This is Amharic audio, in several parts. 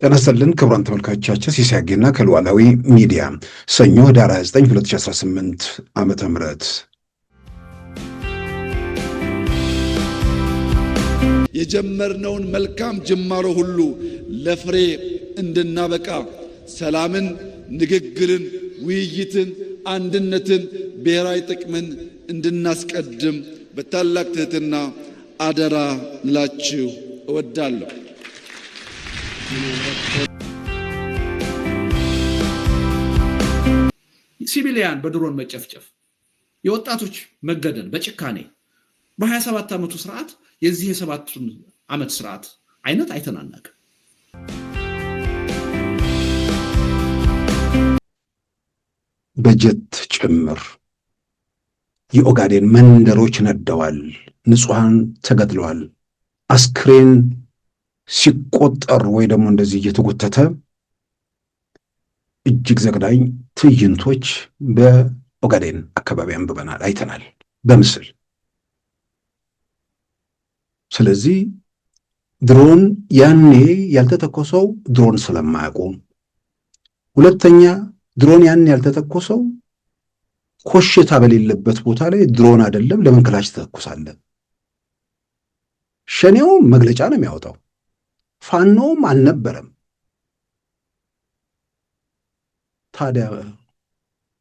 ጤና ይስጥልን ክቡራን ተመልካቾቻችን፣ ሲሳጌና ከሉዓላዊ ሚዲያ ሰኞ ህዳር 29 2018 ዓመተ ምህረት የጀመርነውን መልካም ጅማሮ ሁሉ ለፍሬ እንድናበቃ ሰላምን፣ ንግግርን፣ ውይይትን፣ አንድነትን፣ ብሔራዊ ጥቅምን እንድናስቀድም በታላቅ ትህትና አደራ ላችሁ እወዳለሁ። ሲቪሊያን በድሮን መጨፍጨፍ፣ የወጣቶች መገደል በጭካኔ በ27 ዓመቱ ስርዓት የዚህ የ7 ዓመት ስርዓት አይነት አይተናናቅም። በጀት ጭምር የኦጋዴን መንደሮች ነደዋል፣ ንጹሃን ተገድለዋል። አስክሬን ሲቆጠር ወይ ደግሞ እንደዚህ እየተጎተተ እጅግ ዘግናኝ ትዕይንቶች በኦጋዴን አካባቢ አንብበናል፣ አይተናል በምስል። ስለዚህ ድሮን ያኔ ያልተተኮሰው ድሮን ስለማያውቁ፣ ሁለተኛ ድሮን ያኔ ያልተተኮሰው ኮሽታ በሌለበት ቦታ ላይ ድሮን አይደለም ለምን ክላሽ ተተኩሳለህ? ሸኔው መግለጫ ነው የሚያወጣው፣ ፋኖም አልነበረም። ታዲያ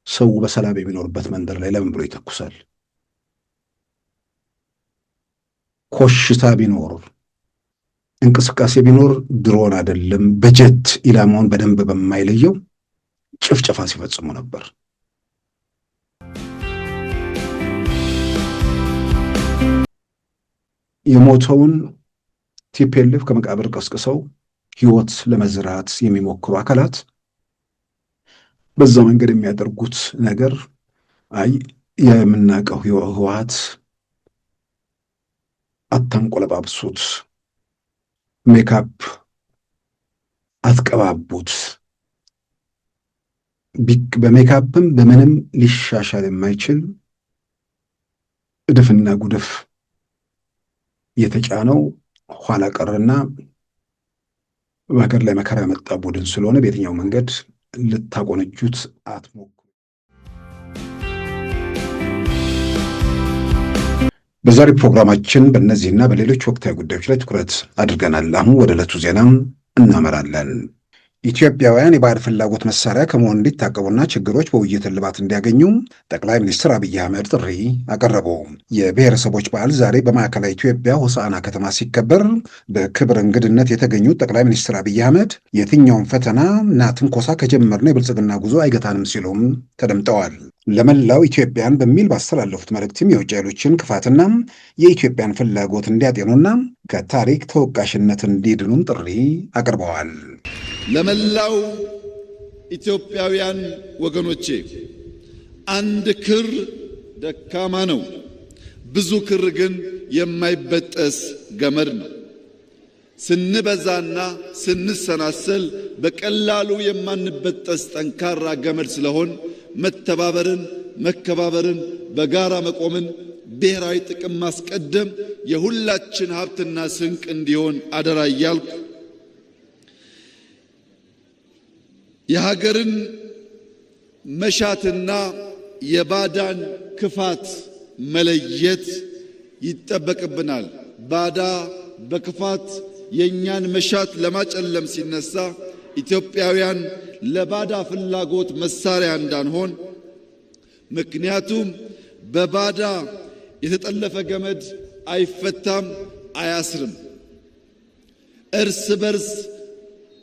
ሰው በሰላም የሚኖርበት መንደር ላይ ለምን ብሎ ይተኩሳል? ኮሽታ ቢኖር እንቅስቃሴ ቢኖር ድሮን አይደለም በጀት ኢላማውን በደንብ በማይለየው ጭፍጨፋ ሲፈጽሙ ነበር። የሞተውን ቲፒኤልኤፍ ከመቃብር ቀስቅሰው ህይወት ለመዝራት የሚሞክሩ አካላት በዛ መንገድ የሚያደርጉት ነገር አይ የምናውቀው ህወሓት አታንቆለባብሱት፣ ሜካፕ አትቀባቡት፣ በሜካፕም በምንም ሊሻሻል የማይችል እድፍና ጉድፍ የተጫነው ኋላ ቀርና በሀገር ላይ መከራ ያመጣ ቡድን ስለሆነ በየትኛው መንገድ ልታቆነጁት አትሞክሩ። በዛሬ ፕሮግራማችን በእነዚህና በሌሎች ወቅታዊ ጉዳዮች ላይ ትኩረት አድርገናል። አሁን ወደ ዕለቱ ዜና እናመራለን። ኢትዮጵያውያን የባዕድ ፍላጎት መሳሪያ ከመሆን እንዲታቀቡና ችግሮች በውይይት እልባት እንዲያገኙ ጠቅላይ ሚኒስትር አብይ አህመድ ጥሪ አቀረቡ። የብሔረሰቦች በዓል ዛሬ በማዕከላዊ ኢትዮጵያ ሆሳዕና ከተማ ሲከበር በክብር እንግድነት የተገኙት ጠቅላይ ሚኒስትር አብይ አህመድ የትኛውን ፈተና እና ትንኮሳ ከጀመርነው የብልጽግና ጉዞ አይገታንም ሲሉም ተደምጠዋል። ለመላው ኢትዮጵያን በሚል ባስተላለፉት መልእክትም የውጭ ኃይሎችን ክፋትና የኢትዮጵያን ፍላጎት እንዲያጤኑና ከታሪክ ተወቃሽነት እንዲድኑም ጥሪ አቅርበዋል። ለመላው ኢትዮጵያውያን ወገኖቼ አንድ ክር ደካማ ነው፣ ብዙ ክር ግን የማይበጠስ ገመድ ነው። ስንበዛና ስንሰናሰል በቀላሉ የማንበጠስ ጠንካራ ገመድ ስለሆን መተባበርን፣ መከባበርን፣ በጋራ መቆምን፣ ብሔራዊ ጥቅም ማስቀደም የሁላችን ሀብትና ስንቅ እንዲሆን አደራ እያልኩ የሀገርን መሻትና የባዳን ክፋት መለየት ይጠበቅብናል። ባዳ በክፋት የኛን መሻት ለማጨለም ሲነሳ ኢትዮጵያውያን ለባዳ ፍላጎት መሳሪያ እንዳንሆን። ምክንያቱም በባዳ የተጠለፈ ገመድ አይፈታም፣ አያስርም። እርስ በርስ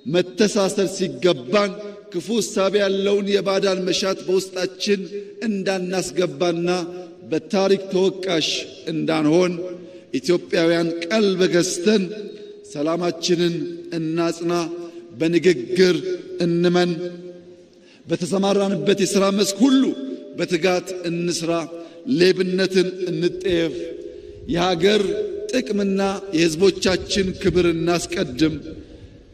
መተሳሰር ሲገባን ክፉ ሐሳብ ያለውን የባዳን መሻት በውስጣችን እንዳናስገባና በታሪክ ተወቃሽ እንዳንሆን ኢትዮጵያውያን ቀልብ ገዝተን ሰላማችንን እናጽና፣ በንግግር እንመን፣ በተሰማራንበት የሥራ መስክ ሁሉ በትጋት እንስራ፣ ሌብነትን እንጠየፍ፣ የሀገር ጥቅምና የሕዝቦቻችን ክብር እናስቀድም፣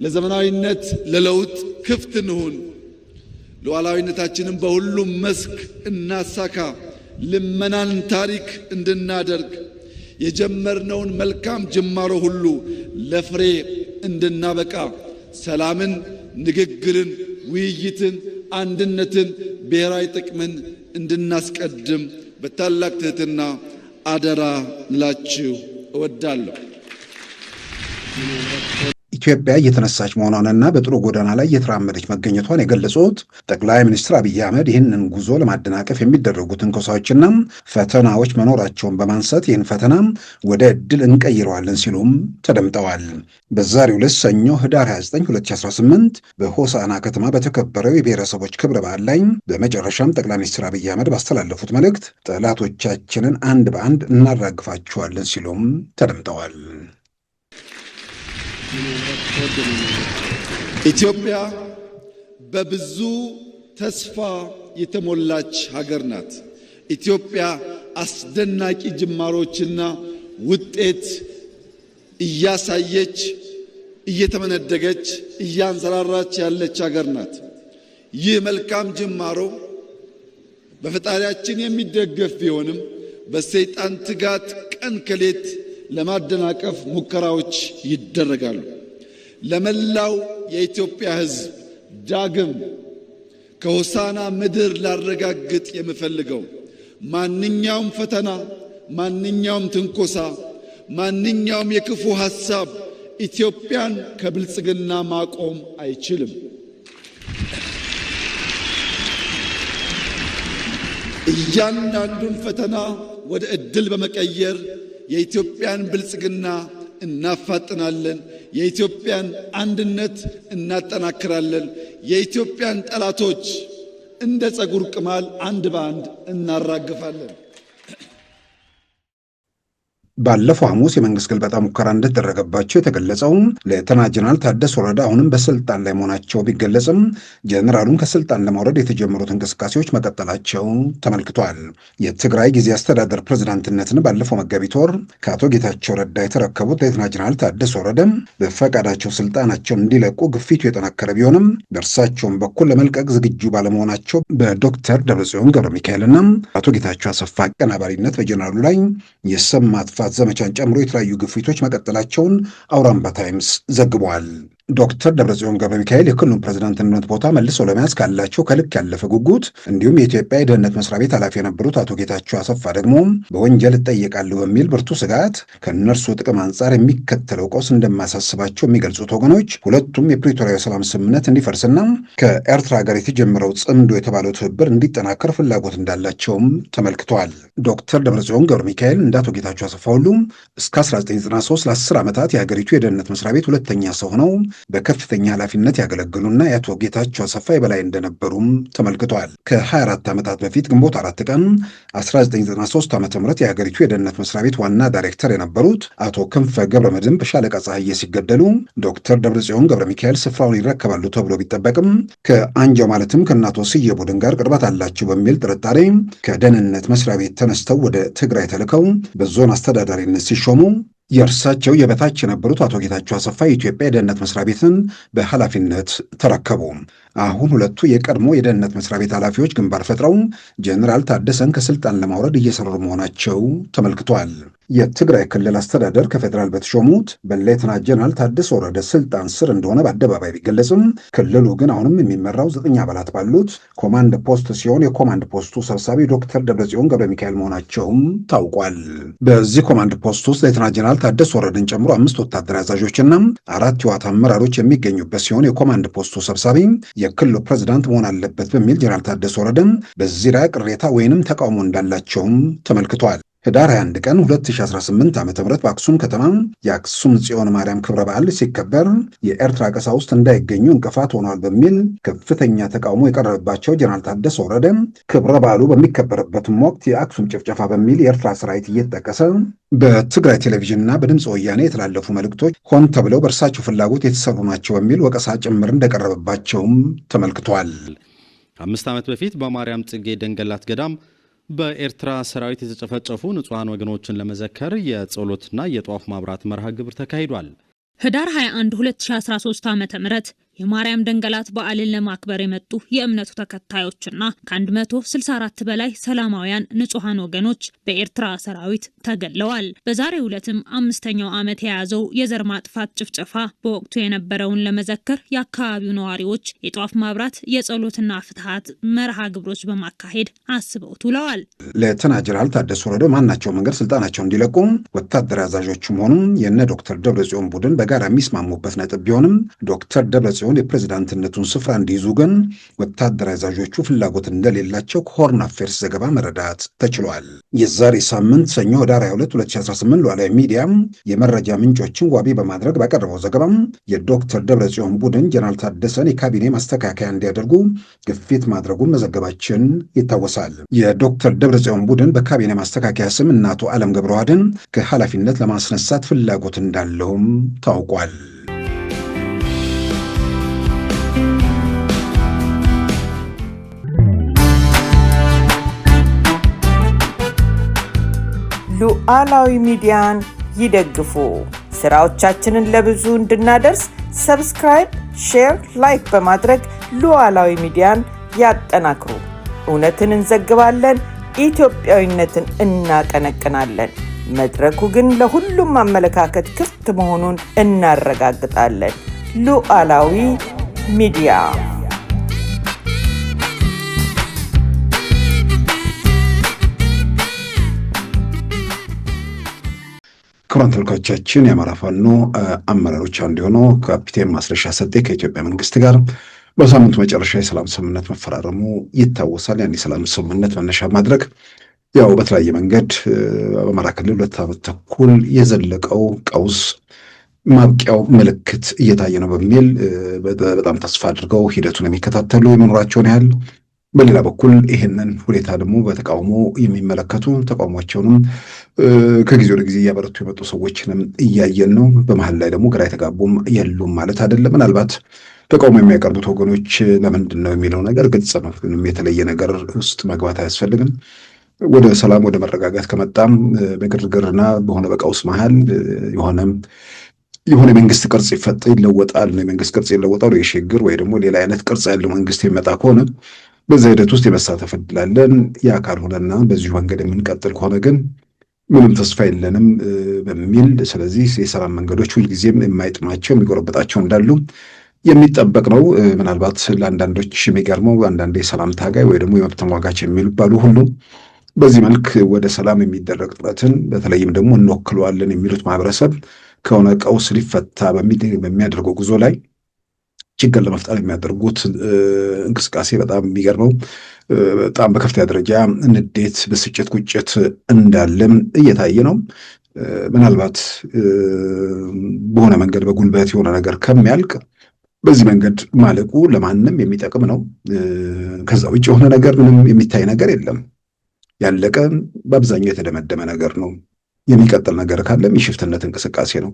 ለዘመናዊነት ለለውጥ ክፍት እንሁን፣ ሉዓላዊነታችንን በሁሉም መስክ እናሳካ፣ ልመናን ታሪክ እንድናደርግ የጀመርነውን መልካም ጅማሮ ሁሉ ለፍሬ እንድናበቃ ሰላምን፣ ንግግርን፣ ውይይትን፣ አንድነትን፣ ብሔራዊ ጥቅምን እንድናስቀድም በታላቅ ትሕትና አደራ ላችሁ እወዳለሁ። ኢትዮጵያ እየተነሳች መሆኗንና በጥሩ ጎዳና ላይ እየተራመደች መገኘቷን የገለጹት ጠቅላይ ሚኒስትር አብይ አህመድ ይህንን ጉዞ ለማደናቀፍ የሚደረጉ ትንኮሳዎችና ፈተናዎች መኖራቸውን በማንሳት ይህን ፈተና ወደ ዕድል እንቀይረዋለን ሲሉም ተደምጠዋል። በዛሬው ዕለት ሰኞ ህዳር 29 2018 በሆሳና ከተማ በተከበረው የብሔረሰቦች ክብረ በዓል ላይ በመጨረሻም ጠቅላይ ሚኒስትር አብይ አህመድ ባስተላለፉት መልእክት ጠላቶቻችንን አንድ በአንድ እናራግፋቸዋለን ሲሉም ተደምጠዋል። ኢትዮጵያ በብዙ ተስፋ የተሞላች ሀገር ናት። ኢትዮጵያ አስደናቂ ጅማሮችና ውጤት እያሳየች እየተመነደገች እያንሰራራች ያለች ሀገር ናት። ይህ መልካም ጅማሮ በፈጣሪያችን የሚደገፍ ቢሆንም በሰይጣን ትጋት ቀን ከሌት ለማደናቀፍ ሙከራዎች ይደረጋሉ። ለመላው የኢትዮጵያ ሕዝብ ዳግም ከሆሳና ምድር ላረጋግጥ የምፈልገው ማንኛውም ፈተና፣ ማንኛውም ትንኮሳ፣ ማንኛውም የክፉ ሐሳብ ኢትዮጵያን ከብልጽግና ማቆም አይችልም። እያንዳንዱን ፈተና ወደ ዕድል በመቀየር የኢትዮጵያን ብልጽግና እናፋጥናለን። የኢትዮጵያን አንድነት እናጠናክራለን። የኢትዮጵያን ጠላቶች እንደ ፀጉር ቅማል አንድ በአንድ እናራግፋለን። ባለፈው ሐሙስ የመንግስት ግልበጣ ሙከራ እንደተደረገባቸው የተገለጸው ሌተና ጀነራል ታደሰ ወረደ አሁንም በስልጣን ላይ መሆናቸው ቢገለጽም ጀነራሉን ከስልጣን ለማውረድ የተጀመሩት እንቅስቃሴዎች መቀጠላቸው ተመልክቷል። የትግራይ ጊዜ አስተዳደር ፕሬዝዳንትነትን ባለፈው መጋቢት ወር ከአቶ ጌታቸው ረዳ የተረከቡት ሌተና ጀነራል ታደሰ ወረደ በፈቃዳቸው ስልጣናቸውን እንዲለቁ ግፊቱ የጠናከረ ቢሆንም በእርሳቸውም በኩል ለመልቀቅ ዝግጁ ባለመሆናቸው በዶክተር ደብረጽዮን ገብረ ሚካኤልና አቶ ጌታቸው አሰፋ አቀናባሪነት በጀነራሉ ላይ የስም ማጥፋት ዘመቻን ጨምሮ የተለያዩ ግፊቶች መቀጠላቸውን አውራምባ ታይምስ ዘግቧል። ዶክተር ደብረጽዮን ገብረ ሚካኤል የክልሉን ፕሬዝዳንትነት ቦታ መልሰው ለመያዝ ካላቸው ከልክ ያለፈ ጉጉት እንዲሁም የኢትዮጵያ የደህንነት መስሪያ ቤት ኃላፊ የነበሩት አቶ ጌታቸው አሰፋ ደግሞ በወንጀል እጠየቃለሁ በሚል ብርቱ ስጋት ከእነርሱ ጥቅም አንጻር የሚከተለው ቀውስ እንደማያሳስባቸው የሚገልጹት ወገኖች ሁለቱም የፕሪቶሪያ የሰላም ስምምነት እንዲፈርስና ከኤርትራ ጋር የተጀመረው ጽምዶ የተባለው ትብብር እንዲጠናከር ፍላጎት እንዳላቸውም ተመልክተዋል። ዶክተር ደብረጽዮን ገብረ ሚካኤል እንደ አቶ ጌታቸው አሰፋ ሁሉም እስከ 1993 ለ10 ዓመታት የሀገሪቱ የደህንነት መስሪያ ቤት ሁለተኛ ሰው ሆነው በከፍተኛ ኃላፊነት ያገለግሉና የአቶ ጌታቸው አሰፋ የበላይ እንደነበሩም ተመልክቷል። ከ24 ዓመታት በፊት ግንቦት 4 ቀን 1993 ዓ.ም የሀገሪቱ የደህንነት መስሪያ ቤት ዋና ዳይሬክተር የነበሩት አቶ ክንፈ ገብረ መድህን በሻለቃ ፀሐዬ ሲገደሉ ዶክተር ደብረጽዮን ገብረ ሚካኤል ስፍራውን ይረከባሉ ተብሎ ቢጠበቅም ከአንጃው ማለትም ከአቶ ስዬ ቡድን ጋር ቅርበት አላቸው በሚል ጥርጣሬ ከደህንነት መስሪያ ቤት ተነስተው ወደ ትግራይ ተልከው በዞን አስተዳዳሪነት ሲሾሙ የእርሳቸው የበታች የነበሩት አቶ ጌታቸው አሰፋ የኢትዮጵያ የደህንነት መስሪያ ቤትን በኃላፊነት ተረከቡ። አሁን ሁለቱ የቀድሞ የደህንነት መስሪያ ቤት ኃላፊዎች ግንባር ፈጥረው ጀነራል ታደሰን ከስልጣን ለማውረድ እየሰሩ መሆናቸው ተመልክቷል። የትግራይ ክልል አስተዳደር ከፌዴራል በተሾሙት በሌተና ጀነራል ታደሰ ወረደ ስልጣን ስር እንደሆነ በአደባባይ ቢገለጽም ክልሉ ግን አሁንም የሚመራው 9 አባላት ባሉት ኮማንድ ፖስት ሲሆን የኮማንድ ፖስቱ ሰብሳቢ ዶክተር ደብረጽዮን ገብረ ሚካኤል መሆናቸውም ታውቋል። በዚህ ኮማንድ ፖስት ውስጥ ሌተና ጀነራል ታደሰ ወረደን ጨምሮ 5 ወታደራዊ አዛዦችና 4 የዋት አመራሮች የሚገኙበት ሲሆን የኮማንድ ፖስቱ ሰብሳቢ የክልሉ ፕሬዝዳንት መሆን አለበት በሚል ጀነራል ታደሰ ወረደን በዚህ ላይ ቅሬታ ወይንም ተቃውሞ እንዳላቸውም ተመልክቷል። ህዳር 21 ቀን 2018 ዓ.ም በአክሱም ከተማ የአክሱም ጽዮን ማርያም ክብረ በዓል ሲከበር የኤርትራ ቀሳውስት እንዳይገኙ እንቅፋት ሆኗል በሚል ከፍተኛ ተቃውሞ የቀረበባቸው ጀነራል ታደሰ ወረደ ክብረ በዓሉ በሚከበርበትም ወቅት የአክሱም ጭፍጨፋ በሚል የኤርትራ ሰራዊት እየተጠቀሰ በትግራይ ቴሌቪዥንና በድምፅ ወያኔ የተላለፉ መልእክቶች ሆን ተብለው በእርሳቸው ፍላጎት የተሰሩ ናቸው በሚል ወቀሳ ጭምር እንደቀረበባቸውም ተመልክቷል። ከ5 ዓመት በፊት በማርያም ጽጌ ደንገላት ገዳም በኤርትራ ሰራዊት የተጨፈጨፉ ንጹሃን ወገኖችን ለመዘከር የጸሎትና የጧፍ ማብራት መርሃ ግብር ተካሂዷል። ህዳር 21 2013 ዓ.ም የማርያም ደንገላት በዓልን ለማክበር የመጡ የእምነቱ ተከታዮችና ከ164 በላይ ሰላማውያን ንጹሃን ወገኖች በኤርትራ ሰራዊት ተገለዋል። በዛሬው ዕለትም 5ኛው ዓመት የያዘው የዘር ማጥፋት ጭፍጨፋ በወቅቱ የነበረውን ለመዘከር የአካባቢው ነዋሪዎች የጧፍ ማብራት፣ የጸሎትና ፍትሃት መርሃ ግብሮች በማካሄድ አስበውት ውለዋል። ሌተና ጀነራል ታደሰ ወረደ ማናቸው መንገድ ስልጣናቸው እንዲለቁ ወታደራዊ አዛዦችም ሆኑ የነ ዶክተር ደብረጽዮን ቡድን በጋራ የሚስማሙበት ነጥብ ቢሆንም ዶክተር ደብረጽዮን የፕሬዝዳንትነቱን ስፍራ እንዲይዙ ግን ወታደራዊ አዛዦቹ ፍላጎት እንደሌላቸው ከሆርን አፌርስ ዘገባ መረዳት ተችሏል። የዛሬ ሳምንት ሰኞ ህዳር 22 2018 ሉዓላዊ ሚዲያ የመረጃ ምንጮችን ዋቢ በማድረግ ባቀረበው ዘገባ የዶክተር ደብረጽዮን ቡድን ጀነራል ታደሰን የካቢኔ ማስተካከያ እንዲያደርጉ ግፊት ማድረጉን መዘገባችን ይታወሳል። የዶክተር ደብረጽዮን ቡድን በካቢኔ ማስተካከያ ስም እነ አቶ አለም ገብረዋህድን ከኃላፊነት ለማስነሳት ፍላጎት እንዳለውም ታውቋል። ሉዓላዊ ሚዲያን ይደግፉ። ስራዎቻችንን ለብዙ እንድናደርስ ሰብስክራይብ፣ ሼር፣ ላይክ በማድረግ ሉዓላዊ ሚዲያን ያጠናክሩ። እውነትን እንዘግባለን፣ ኢትዮጵያዊነትን እናቀነቅናለን። መድረኩ ግን ለሁሉም አመለካከት ክፍት መሆኑን እናረጋግጣለን። ሉዓላዊ ሚዲያ ክቡራን ተመልካቾቻችን የአማራ ፋኖ አመራሮች አንዱ የሆነው ካፒቴን ማስረሻ ሰጤ ከኢትዮጵያ መንግስት ጋር በሳምንቱ መጨረሻ የሰላም ስምምነት መፈራረሙ ይታወሳል። ያን የሰላም ስምምነት መነሻ ማድረግ ያው በተለያየ መንገድ በአማራ ክልል 2 ዓመት ተኩል የዘለቀው ቀውስ ማብቂያው ምልክት እየታየ ነው በሚል በጣም ተስፋ አድርገው ሂደቱን የሚከታተሉ የመኖራቸውን ያህል በሌላ በኩል ይህንን ሁኔታ ደግሞ በተቃውሞ የሚመለከቱ ተቃውሟቸውንም ከጊዜ ወደ ጊዜ እያበረቱ የመጡ ሰዎችንም እያየን ነው። በመሀል ላይ ደግሞ ግራ የተጋቡም የሉም ማለት አይደለም። ምናልባት ተቃውሞ የሚያቀርቡት ወገኖች ለምንድን ነው የሚለው ነገር ግልጽ ነው። ምንም የተለየ ነገር ውስጥ መግባት አያስፈልግም። ወደ ሰላም ወደ መረጋጋት ከመጣም በግርግርና በሆነ በቀውስ መሀል የሆነ የመንግስት ቅርጽ ይለወጣል ነው። የመንግስት ቅርጽ ይለወጣል ወይ የሽግግር ወይ ደግሞ ሌላ አይነት ቅርጽ ያለው መንግስት የሚመጣ ከሆነ በዛ ሂደት ውስጥ የመሳተፍ እድላለን። ያ ካልሆነና በዚሁ መንገድ የምንቀጥል ከሆነ ግን ምንም ተስፋ የለንም በሚል ስለዚህ የሰላም መንገዶች ሁልጊዜም የማይጥማቸው የሚጎረበጣቸው እንዳሉ የሚጠበቅ ነው። ምናልባት ለአንዳንዶች የሚገርመው አንዳንዴ የሰላም ታጋይ ወይ ደግሞ የመብት ተሟጋች የሚባሉ ሁሉ በዚህ መልክ ወደ ሰላም የሚደረግ ጥረትን በተለይም ደግሞ እንወክለዋለን የሚሉት ማህበረሰብ ከሆነ ቀውስ ሊፈታ በሚያደርገው ጉዞ ላይ ችግር ለመፍጠር የሚያደርጉት እንቅስቃሴ በጣም የሚገርመው በጣም በከፍተኛ ደረጃ ንዴት፣ ብስጭት፣ ቁጭት እንዳለም እየታየ ነው። ምናልባት በሆነ መንገድ በጉልበት የሆነ ነገር ከሚያልቅ በዚህ መንገድ ማለቁ ለማንም የሚጠቅም ነው። ከዛ ውጭ የሆነ ነገር ምንም የሚታይ ነገር የለም። ያለቀ በአብዛኛው የተደመደመ ነገር ነው። የሚቀጥል ነገር ካለም የሽፍትነት እንቅስቃሴ ነው።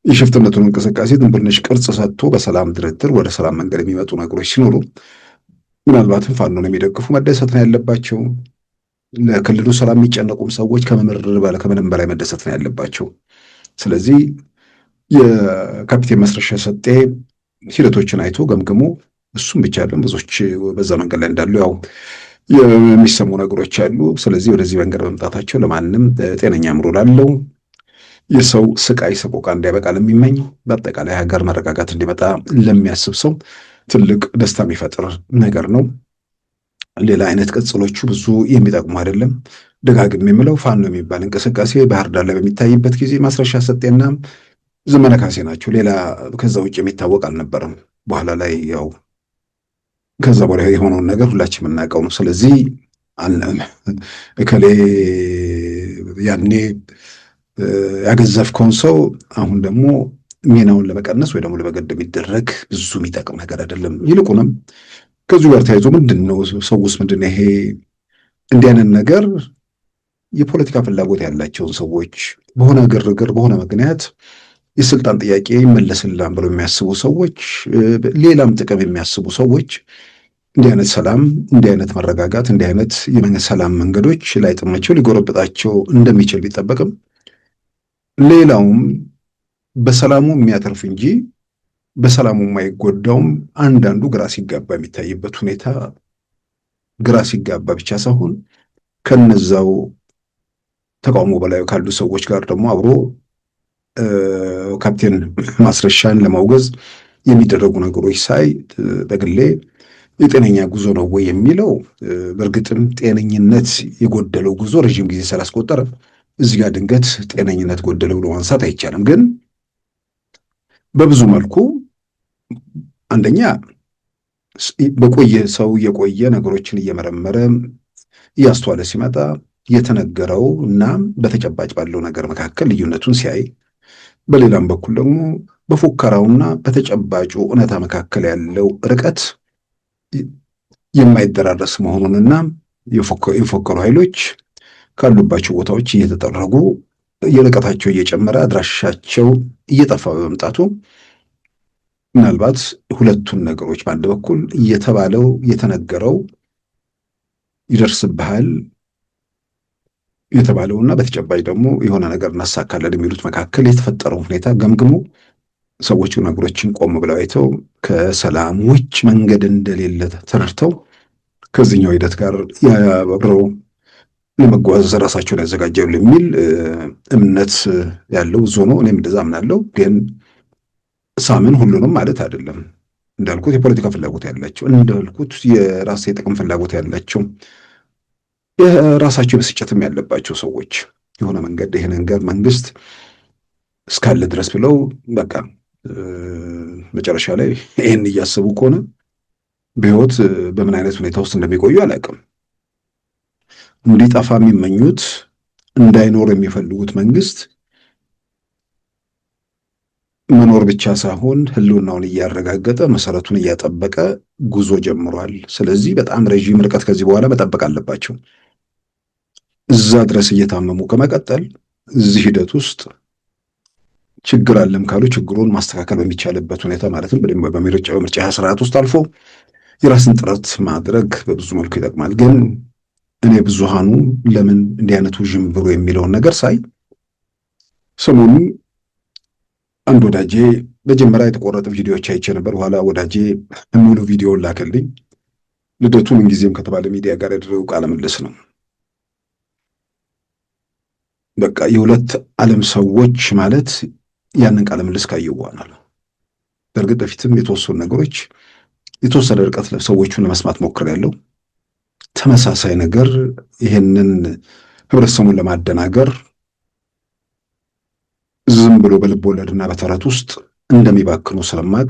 የሽፍትነቱን እንቅስቃሴ ትንሽ ቅርጽ ሰጥቶ በሰላም ድርድር ወደ ሰላም መንገድ የሚመጡ ነገሮች ሲኖሩ ምናልባትም ፋኖን የሚደግፉ መደሰት ነው ያለባቸው። ለክልሉ ሰላም የሚጨነቁም ሰዎች ከምንም በላይ መደሰት ነው ያለባቸው። ስለዚህ የካፒቴን ማስረሻ ሰጤ ሂደቶችን አይቶ ገምግሞ እሱም ብቻ አይደለም ብዙዎች በዛ መንገድ ላይ እንዳሉ ያው የሚሰሙ ነገሮች አሉ። ስለዚህ ወደዚህ መንገድ መምጣታቸው ለማንም ጤነኛ አእምሮ ላለው የሰው ስቃይ ሰቆቃ እንዳይበቃ ለሚመኝ በአጠቃላይ ሀገር መረጋጋት እንዲመጣ ለሚያስብ ሰው ትልቅ ደስታ የሚፈጥር ነገር ነው። ሌላ አይነት ቅጽሎቹ ብዙ የሚጠቅሙ አይደለም። ደጋግም የምለው ፋኖ የሚባል እንቅስቃሴ ባህር ዳር ላይ በሚታይበት ጊዜ ማስረሻ ሰጤና ዘመነ ካሴ ናቸው። ሌላ ከዛ ውጭ የሚታወቅ አልነበረም። በኋላ ላይ ያው ከዛ በኋላ የሆነውን ነገር ሁላችን የምናውቀው ነው። ስለዚህ እከሌ ያኔ ያገዘፍከውን ሰው አሁን ደግሞ ሚናውን ለመቀነስ ወይ ደግሞ ለመገደብ የሚደረግ ብዙ የሚጠቅም ነገር አይደለም። ይልቁንም ከዚሁ ጋር ተያይዞ ምንድነው ሰውስ ምንድነው ይሄ እንዲህ አይነት ነገር የፖለቲካ ፍላጎት ያላቸውን ሰዎች በሆነ ግርግር በሆነ ምክንያት የስልጣን ጥያቄ ይመለስልናል ብለው የሚያስቡ ሰዎች፣ ሌላም ጥቅም የሚያስቡ ሰዎች እንዲህ አይነት ሰላም፣ እንዲህ አይነት መረጋጋት፣ እንዲህ አይነት የሰላም መንገዶች ላይጥማቸው ሊጎረብጣቸው እንደሚችል ቢጠበቅም ሌላውም በሰላሙ የሚያተርፍ እንጂ በሰላሙ የማይጎዳውም አንዳንዱ ግራ ሲጋባ የሚታይበት ሁኔታ ግራ ሲጋባ ብቻ ሳይሆን ከነዛው ተቃውሞ በላይ ካሉ ሰዎች ጋር ደግሞ አብሮ ካፕቴን ማስረሻን ለማውገዝ የሚደረጉ ነገሮች ሳይ በግሌ የጤነኛ ጉዞ ነው ወይ የሚለው በእርግጥም ጤነኝነት የጎደለው ጉዞ ረዥም ጊዜ ስላስቆጠረ እዚህ ጋር ድንገት ጤነኝነት ጎደለው ብሎ ማንሳት አይቻልም። ግን በብዙ መልኩ አንደኛ በቆየ ሰው የቆየ ነገሮችን እየመረመረ እያስተዋለ ሲመጣ የተነገረው እና በተጨባጭ ባለው ነገር መካከል ልዩነቱን ሲያይ፣ በሌላም በኩል ደግሞ በፉከራውና በተጨባጩ እውነታ መካከል ያለው ርቀት የማይደራረስ መሆኑንና የፎከሩ ኃይሎች ካሉባቸው ቦታዎች እየተጠረጉ የርቀታቸው እየጨመረ አድራሻቸው እየጠፋ በመምጣቱ ምናልባት ሁለቱን ነገሮች በአንድ በኩል የተባለው የተነገረው ይደርስብሃል የተባለውና በተጨባጭ ደግሞ የሆነ ነገር እናሳካለን የሚሉት መካከል የተፈጠረው ሁኔታ ገምግሞ ሰዎቹ ነገሮችን ቆም ብለው አይተው ከሰላም ውጭ መንገድ እንደሌለ ተረድተው ከዚህኛው ሂደት ጋር አብረው ለመጓዝ ራሳቸውን ያዘጋጃሉ የሚል እምነት ያለው ብዙ ነው። እኔም እንደዛ አምናለሁ። ግን ሳምን ሁሉንም ማለት አይደለም። እንዳልኩት የፖለቲካ ፍላጎት ያላቸው፣ እንዳልኩት የራስ የጥቅም ፍላጎት ያላቸው፣ የራሳቸው ብስጭትም ያለባቸው ሰዎች የሆነ መንገድ ይሄ ነገር መንግስት እስካለ ድረስ ብለው በቃ መጨረሻ ላይ ይህን እያሰቡ ከሆነ በህይወት በምን አይነት ሁኔታ ውስጥ እንደሚቆዩ አላውቅም። እንዲጠፋ የሚመኙት እንዳይኖር የሚፈልጉት መንግስት መኖር ብቻ ሳይሆን ህልውናውን እያረጋገጠ መሰረቱን እያጠበቀ ጉዞ ጀምሯል። ስለዚህ በጣም ረዥም ርቀት ከዚህ በኋላ መጠበቅ አለባቸው። እዛ ድረስ እየታመሙ ከመቀጠል እዚህ ሂደት ውስጥ ችግር አለም ካሉ ችግሩን ማስተካከል በሚቻልበት ሁኔታ ማለትም በምርጫ ስርዓት ውስጥ አልፎ የራስን ጥረት ማድረግ በብዙ መልኩ ይጠቅማል። ግን እኔ ብዙሃኑ ለምን እንዲህ አይነቱ ዥንብሩ የሚለውን ነገር ሳይ ሰሞኑን አንድ ወዳጄ መጀመሪያ የተቆረጠ ቪዲዮዎች አይቼ ነበር። በኋላ ወዳጄ ሙሉ ቪዲዮውን ላከልኝ። ልደቱ ምንጊዜም ከተባለ ሚዲያ ጋር ያደረገው ቃለ ምልልስ ነው። በቃ የሁለት ዓለም ሰዎች ማለት ያንን ቃለ ምልልስ ካየው በኋላ ነው። በእርግጥ በፊትም የተወሰኑ ነገሮች የተወሰነ ርቀት ሰዎቹን ለመስማት ሞክሬያለሁ። ተመሳሳይ ነገር ይሄንን ህብረተሰቡን ለማደናገር ዝም ብሎ በልብ ወለድና በተረት ውስጥ እንደሚባክኑ ስለማቅ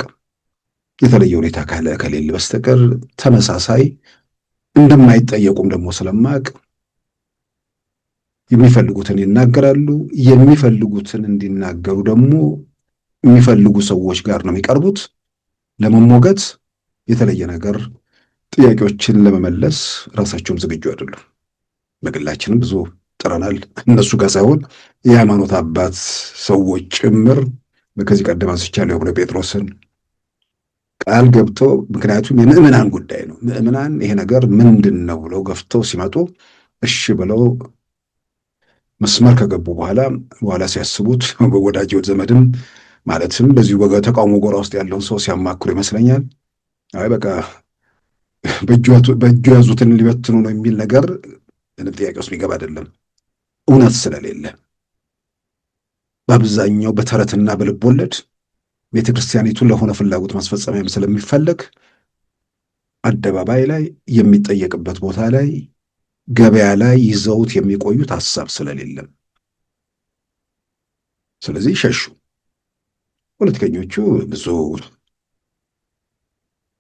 የተለየ ሁኔታ ከሌለ በስተቀር ተመሳሳይ እንደማይጠየቁም ደግሞ ስለማቅ የሚፈልጉትን ይናገራሉ። የሚፈልጉትን እንዲናገሩ ደግሞ የሚፈልጉ ሰዎች ጋር ነው የሚቀርቡት ለመሞገት። የተለየ ነገር ጥያቄዎችን ለመመለስ ራሳቸውም ዝግጁ አይደሉም። በግላችንም ብዙ ጥረናል። እነሱ ጋር ሳይሆን የሃይማኖት አባት ሰዎች ጭምር ከዚህ ቀደም አንስቻለሁ። የሆነ ጴጥሮስን ቃል ገብተው፣ ምክንያቱም የምዕመናን ጉዳይ ነው። ምዕመናን ይሄ ነገር ምንድን ነው ብለው ገፍተው ሲመጡ እሺ ብለው መስመር ከገቡ በኋላ ሲያስቡት በወዳጅ ዘመድም ማለትም በዚሁ በተቃውሞ ጎራ ውስጥ ያለውን ሰው ሲያማክሩ ይመስለኛል። አይ በቃ በእጁ ያዙትን ሊበትኑ ነው የሚል ነገር ምንም ጥያቄ ውስጥ የሚገባ አይደለም። እውነት ስለሌለ በአብዛኛው በተረትና በልብ ወለድ ቤተክርስቲያኒቱን ለሆነ ፍላጎት ማስፈጸሚያም ስለሚፈለግ አደባባይ ላይ የሚጠየቅበት ቦታ ላይ ገበያ ላይ ይዘውት የሚቆዩት ሐሳብ ስለሌለም፣ ስለዚህ ሸሹ። ፖለቲከኞቹ ብዙ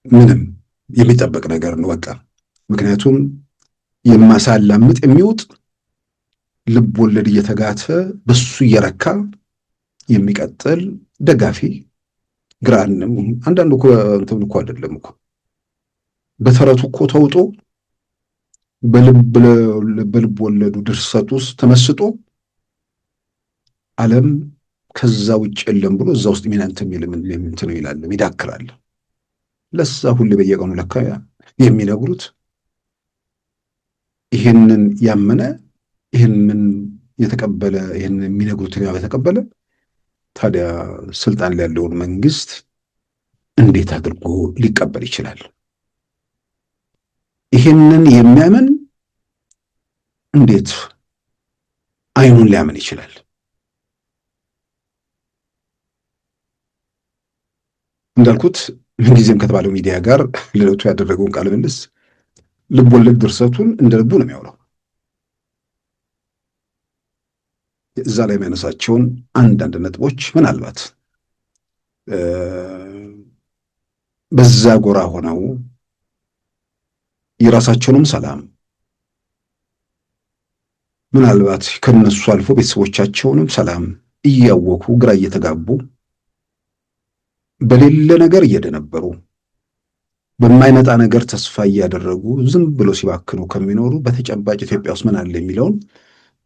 ምንም የሚጠበቅ ነገር ነው በቃ። ምክንያቱም የማሳላምጥ የሚውጥ ልብ ወለድ እየተጋተ በሱ እየረካ የሚቀጥል ደጋፊ ግራንም አንዳንዱ እኮ እንትን እኮ አይደለም እኮ በተረቱ እኮ ተውጦ በልብ ወለዱ ድርሰት ውስጥ ተመስጦ ዓለም ከዛ ውጭ የለም ብሎ እዛ ውስጥ ሚናንተ የሚል እንትን ይላል ይዳክራል። ለዛ ሁሉ በየቀኑ ለካ የሚነግሩት ይህንን ያመነ ይህንን የተቀበለ ይህንን የሚነግሩትን የተቀበለ ታዲያ ስልጣን ላይ ያለውን መንግስት እንዴት አድርጎ ሊቀበል ይችላል? ይህንን የሚያምን እንዴት አይኑን ሊያምን ይችላል? እንዳልኩት ምንጊዜም ከተባለው ሚዲያ ጋር ለለቱ ያደረገውን ቃለ ምልልስ ልብ ወለድ ድርሰቱን እንደ ልቡ ነው የሚያወራው። እዛ ላይ የሚያነሳቸውን አንዳንድ ነጥቦች ምናልባት በዛ ጎራ ሆነው የራሳቸውንም ሰላም ምናልባት ከነሱ አልፎ ቤተሰቦቻቸውንም ሰላም እያወኩ ግራ እየተጋቡ በሌለ ነገር እየደነበሩ በማይመጣ ነገር ተስፋ እያደረጉ ዝም ብሎ ሲባክኑ ከሚኖሩ በተጨባጭ ኢትዮጵያ ውስጥ ምን አለ የሚለውን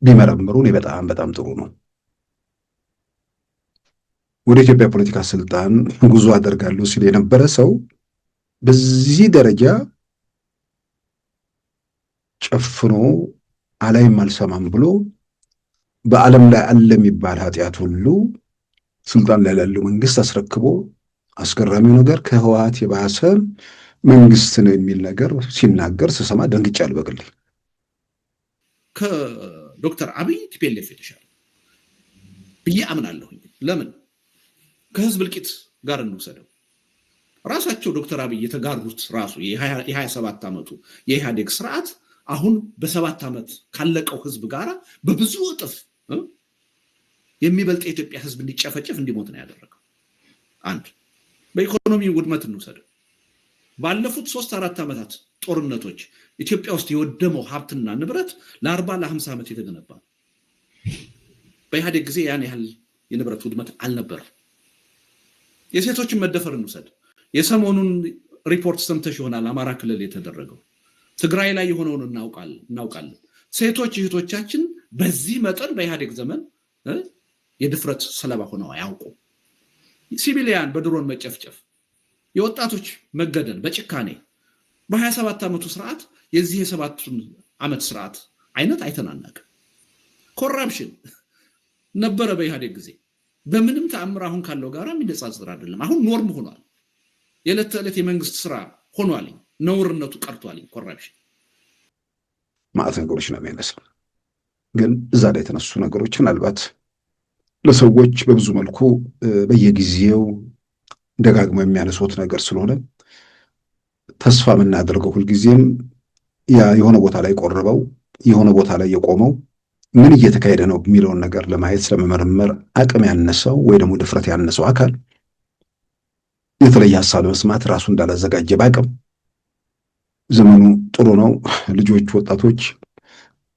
ቢመረምሩ እኔ በጣም በጣም ጥሩ ነው። ወደ ኢትዮጵያ ፖለቲካ ስልጣን ጉዞ አደርጋለሁ ሲል የነበረ ሰው በዚህ ደረጃ ጨፍኖ አላይም አልሰማም ብሎ በዓለም ላይ አለ የሚባል ኃጢአት ሁሉ ስልጣን ላይ ላለው መንግስት አስረክቦ አስገራሚው ነገር ከህወሓት የባሰ መንግስት ነው የሚል ነገር ሲናገር ስሰማ ደንግጫለሁ በግሌ። ከዶክተር አብይ ቲፒኤልኤፍ የተሻለ ብዬ አምናለሁ። ለምን? ከህዝብ እልቂት ጋር እንውሰደው። ራሳቸው ዶክተር አብይ የተጋሩት ራሱ የ27 ዓመቱ የኢህአዴግ ስርዓት አሁን በ7 ዓመት ካለቀው ህዝብ ጋር በብዙ እጥፍ የሚበልጥ የኢትዮጵያ ህዝብ እንዲጨፈጨፍ እንዲሞት ነው ያደረገው። አንድ በኢኮኖሚ ውድመት እንውሰደው። ባለፉት 3-4 ዓመታት ጦርነቶች ኢትዮጵያ ውስጥ የወደመው ሀብትና ንብረት ለ40 ለ50 ዓመት የተገነባ ነው። በኢህአዴግ ጊዜ ያን ያህል የንብረት ውድመት አልነበረም። የሴቶችን መደፈር እንውሰድ። የሰሞኑን ሪፖርት ሰምተሽ ይሆናል። አማራ ክልል የተደረገው ትግራይ ላይ የሆነውን እናውቃለን። ሴቶች እህቶቻችን በዚህ መጠን በኢህአዴግ ዘመን የድፍረት ሰለባ ሆነው አያውቁም። ሲቪሊያን በድሮን መጨፍጨፍ፣ የወጣቶች መገደል በጭካኔ በ27 ዓመቱ ስርዓት የዚህ የ7 ዓመት ስርዓት አይነት አይተናናቅም። ኮራፕሽን ነበረ በኢህአዴግ ጊዜ በምንም ተአምር አሁን ካለው ጋር የሚነጻጽር አይደለም። አሁን ኖርም ሆኗል። የዕለት ተዕለት የመንግስት ስራ ሆኗል። ነውርነቱ ቀርቷል። ኮራፕሽን ማለት ነገሮች ነው የሚያነሳው። ግን እዛ ላይ የተነሱ ነገሮች ምናልባት ለሰዎች በብዙ መልኩ በየጊዜው ደጋግመው የሚያነሱት ነገር ስለሆነ ተስፋ የምናደርገው ሁልጊዜም ያ የሆነ ቦታ ላይ ቆርበው የሆነ ቦታ ላይ የቆመው ምን እየተካሄደ ነው የሚለውን ነገር ለማየት ስለመመርመር አቅም ያነሰው ወይ ደግሞ ድፍረት ያነሰው አካል የተለየ ሀሳብ ለመስማት ራሱ እንዳላዘጋጀ ባቅም ዘመኑ ጥሩ ነው። ልጆች ወጣቶች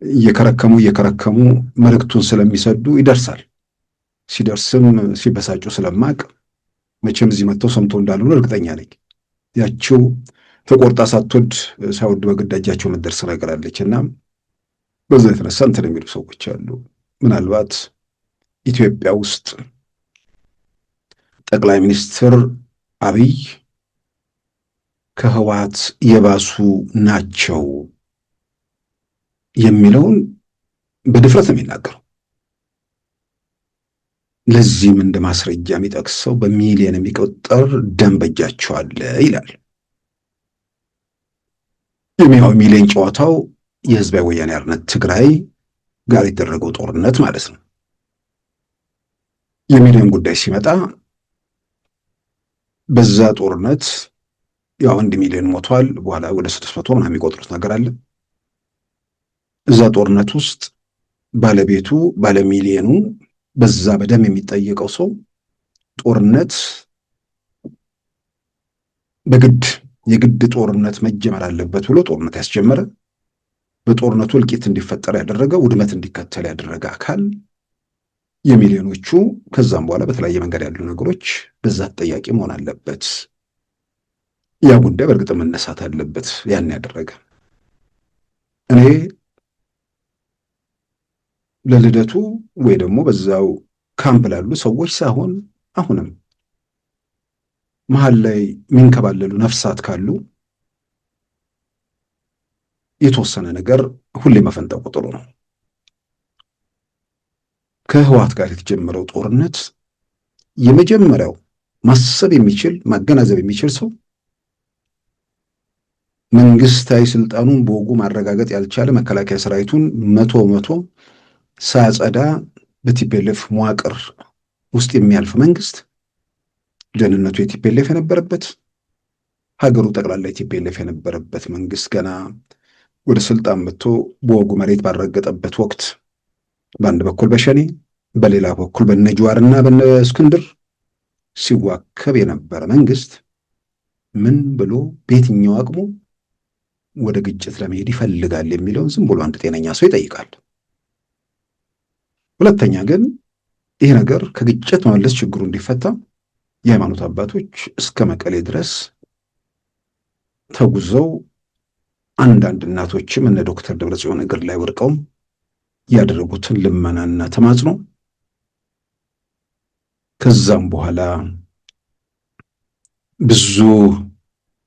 እየከረከሙ መልእክቱን ስለሚሰዱ ይደርሳል። ሲደርስም ሲበሳጩ ስለማቅ መቼም እዚህ መጥተው ሰምቶ እንዳልሆነ እርግጠኛ ነኝ። ያቸው ተቆርጣ ሳትወድ ሳይወድ በግዳጃቸው የምትደርስ ነገር አለች እና በዛ የተነሳ እንትን የሚሉ ሰዎች አሉ። ምናልባት ኢትዮጵያ ውስጥ ጠቅላይ ሚኒስትር አብይ ከህወሓት የባሱ ናቸው የሚለውን በድፍረት ነው የሚናገረው። ለዚህም እንደ ማስረጃ የሚጠቅሰው በሚሊዮን የሚቆጠር ደም በእጃቸው አለ ይላል። የሚያው ሚሊዮን ጨዋታው የህዝባዊ ወያኔ ሓርነት ትግራይ ጋር የተደረገው ጦርነት ማለት ነው። የሚሊዮን ጉዳይ ሲመጣ በዛ ጦርነት ያው 1 ሚሊዮን ሞቷል። በኋላ ወደ 600 ምናምን የሚቆጥሩት ነገር አለ። እዛ ጦርነት ውስጥ ባለቤቱ ባለሚሊዮኑ በዛ በደም የሚጠየቀው ሰው ጦርነት የግድ ጦርነት መጀመር አለበት ብሎ ጦርነት ያስጀመረ፣ በጦርነቱ እልቂት እንዲፈጠር ያደረገ፣ ውድመት እንዲከተል ያደረገ አካል የሚሊዮኖቹ ከዛም በኋላ በተለያየ መንገድ ያሉ ነገሮች በዛ ተጠያቂ መሆን አለበት። ያ ጉዳይ በእርግጥ መነሳት አለበት። ያን ያደረገ እኔ ለልደቱ ወይ ደግሞ በዛው ካምፕ ላሉ ሰዎች ሳይሆን አሁንም መሀል ላይ የሚንከባለሉ ነፍሳት ካሉ የተወሰነ ነገር ሁሌ መፈንጠቁ ጥሩ ነው። ከህወሓት ጋር የተጀመረው ጦርነት የመጀመሪያው ማሰብ የሚችል ማገናዘብ የሚችል ሰው መንግስታዊ ስልጣኑን በወጉ ማረጋገጥ ያልቻለ መከላከያ ሰራዊቱን መቶ ሳያጸዳ በቲፒኤልኤፍ መዋቅር ውስጥ የሚያልፍ መንግስት፣ ደህንነቱ የቲፒኤልኤፍ የነበረበት፣ ሀገሩ ጠቅላላ የቲፒኤልኤፍ የነበረበት መንግስት ገና ወደ ስልጣን መጥቶ በወጉ መሬት ባረገጠበት ወቅት በአንድ በኩል በሸኔ በሌላ በኩል በነ ጀዋርና በነ እስክንድር ሲዋከብ የነበረ መንግስት ምን ብሎ በየትኛው አቅሙ ወደ ግጭት ለመሄድ ይፈልጋል የሚለውን ዝም ብሎ አንድ ጤነኛ ሰው ይጠይቃል። ሁለተኛ ግን ይህ ነገር ከግጭት መመለስ ችግሩ እንዲፈታ የሃይማኖት አባቶች እስከ መቀሌ ድረስ ተጉዘው አንዳንድ እናቶችም እነ ዶክተር ደብረጽዮን እግር ላይ ወድቀው ያደረጉትን ልመናና ተማጽኖ ከዛም በኋላ ብዙ